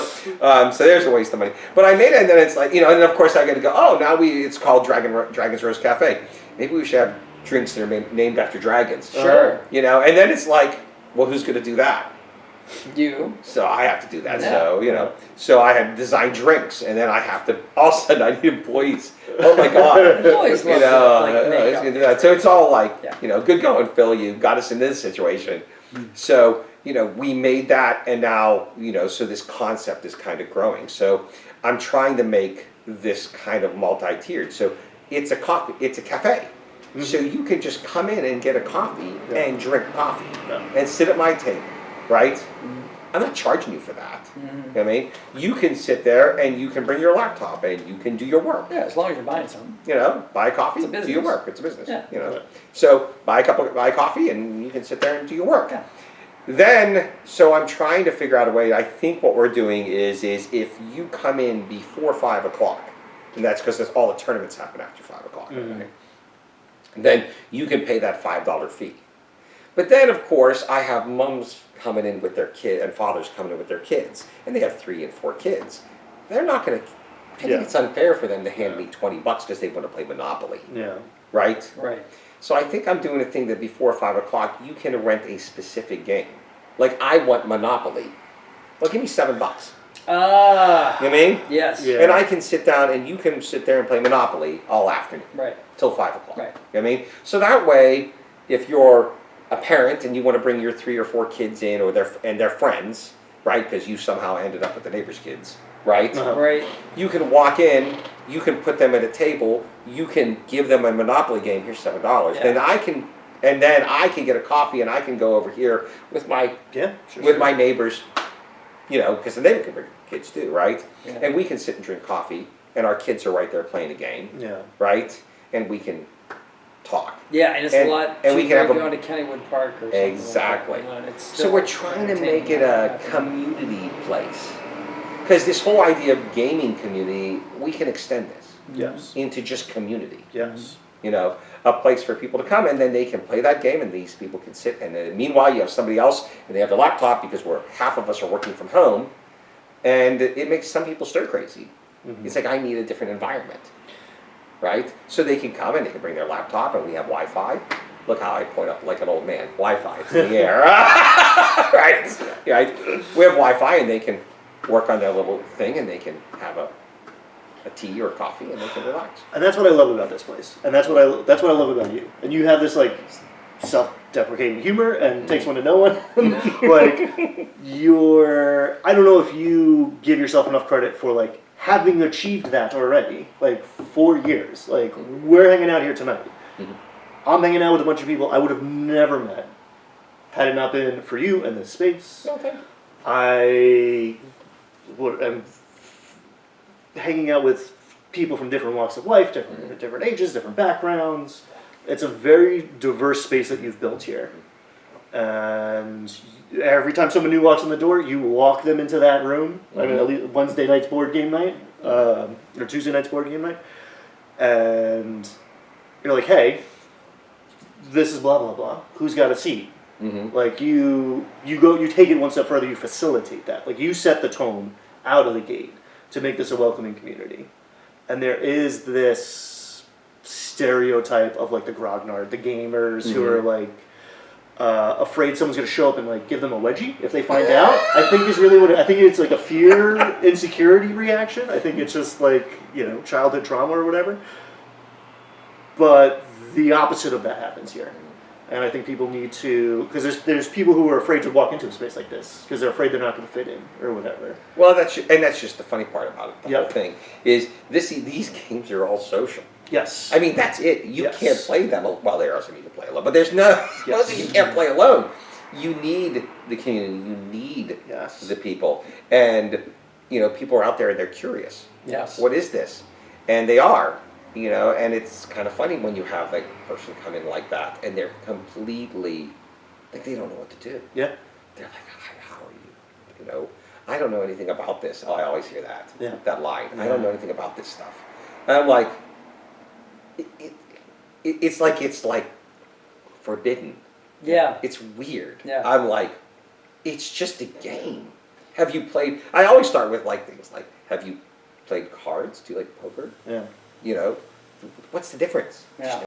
Speaker 1: there's a waste of money. But I made it, and then it's like, and then of course I got to go. Oh, now it's called Dragon's Rose Cafe. Maybe we should have drinks that are named after dragons.
Speaker 3: Sure.
Speaker 1: And then it's like, well, who's going to do that?
Speaker 3: You.
Speaker 1: So I have to do that.
Speaker 3: Yeah.
Speaker 1: So so I have designed drinks, and then I have to. All of a sudden, I need employees. Oh my God!
Speaker 3: Employees love
Speaker 1: it's gonna do that. So it's all like,
Speaker 3: Yeah.
Speaker 1: good going, Phil. You got us in this situation. So we made that, and now so this concept is kind of growing. So I'm trying to make this kind of multi-tiered. So it's a cafe. So you can just come in and get a coffee and drink coffee and sit at my table, right? I'm not charging you for that. You know what I mean? You can sit there and you can bring your laptop and you can do your work.
Speaker 3: Yeah, as long as you're buying something.
Speaker 1: Buy coffee,
Speaker 3: It's a business.
Speaker 1: do your work. It's a business.
Speaker 3: Yeah.
Speaker 1: So buy coffee and you can sit there and do your work.
Speaker 3: Yeah.
Speaker 1: Then, so I'm trying to figure out a way. I think what we're doing is if you come in before 5 o'clock, and that's because all the tournaments happen after 5 o'clock, right? Then you can pay that $5 fee. But then, of course, I have mums coming in with their kid and fathers coming in with their kids, and they have 3 and 4 kids. They're not going to. I think it's unfair for them to hand me $20 because they want to play Monopoly.
Speaker 2: Yeah.
Speaker 1: Right.
Speaker 3: Right.
Speaker 1: So I think I'm doing a thing that before 5 o'clock you can rent a specific game. Like I want Monopoly. Well, give me $7.
Speaker 3: Ah.
Speaker 1: You know what I mean?
Speaker 3: Yes.
Speaker 2: Yeah.
Speaker 1: And I can sit down and you can sit there and play Monopoly all afternoon.
Speaker 3: Right.
Speaker 1: Till 5 o'clock.
Speaker 3: Right.
Speaker 1: You know what I mean? So that way, if you're a parent and you want to bring your 3 or 4 kids in or their friends, right? Because you somehow ended up with the neighbor's kids, right?
Speaker 3: Right.
Speaker 1: You can walk in, you can put them at a table, you can give them a Monopoly game. Here's $7.
Speaker 3: Yeah.
Speaker 1: Then I can get a coffee and I can go over here with my my neighbors, because the neighbor can bring kids too, right?
Speaker 3: Yeah.
Speaker 1: And we can sit and drink coffee, and our kids are right there playing a game, right? And we can talk.
Speaker 3: Yeah, and it's a lot
Speaker 1: and we
Speaker 3: cheaper
Speaker 1: can have
Speaker 3: going to Kennywood Park or something.
Speaker 1: Exactly.
Speaker 3: Like that, and it's
Speaker 1: So
Speaker 3: still
Speaker 1: we're trying to make it
Speaker 3: entertaining.
Speaker 1: a community place. Because this whole idea of gaming community, we can extend this
Speaker 2: Yes.
Speaker 1: into just community.
Speaker 2: Yes.
Speaker 1: A place for people to come and then they can play that game and these people can sit and then meanwhile you have somebody else and they have their laptop because half of us are working from home and it makes some people stir crazy. It's like I need a different environment, right? So they can come and they can bring their laptop and we have Wi-Fi. Look how I point up like an old man. Wi-Fi, it's in the air, right? We have Wi-Fi and they can work on their little thing and they can have a tea or coffee and they can relax.
Speaker 2: And that's what I love about this place, and that's what I love about you. And you have this like self-deprecating humor, and takes one to know one. Like I don't know if you give yourself enough credit for like having achieved that already. Like 4 years, like we're hanging out here tonight. I'm hanging out with a bunch of people I would have never met had it not been for you and this space.
Speaker 1: Okay.
Speaker 2: I'm hanging out with people from different walks of life, different ages, different backgrounds. It's a very diverse space that you've built here. And every time someone new walks in the door, you walk them into that room. I mean, at least Wednesday night's board game night, or Tuesday night's board game night. And you're like, hey, this is blah, blah, blah. Who's got a seat? Like you take it one step further, you facilitate that. Like you set the tone out of the gate to make this a welcoming community. And there is this stereotype of like the grognard, the gamers who are like afraid someone's going to show up and like give them a wedgie if they find out. I think is really I think it's like a fear, insecurity reaction. I think it's just like, childhood trauma or whatever. But the opposite of that happens here. And I think people need to, because there's people who are afraid to walk into a space like this because they're afraid they're not going to fit in or whatever.
Speaker 1: Well, that's just the funny part about it. The whole thing is these games are all social.
Speaker 2: Yes.
Speaker 1: I mean, that's it. You can't play them. Well, there are some you can play alone, but there's no. You can't play alone. You need the community. You need the people. And people are out there and they're curious.
Speaker 3: Yes.
Speaker 1: What is this? And they are, and it's kind of funny when you have a person come in like that and they're completely, like they don't know what to do.
Speaker 2: Yeah.
Speaker 1: They're like, "Hi, how are you? I don't know anything about this." Oh, I always hear that.
Speaker 2: Yeah.
Speaker 1: That line.
Speaker 2: Yeah.
Speaker 1: I don't know anything about this stuff. And I'm like, it's like forbidden.
Speaker 3: Yeah.
Speaker 1: It's weird.
Speaker 3: Yeah.
Speaker 1: I'm like, it's just a game. Have you played? I always start with things like, have you played cards? Do you like poker?
Speaker 2: Yeah.
Speaker 1: What's the difference?
Speaker 3: Yeah.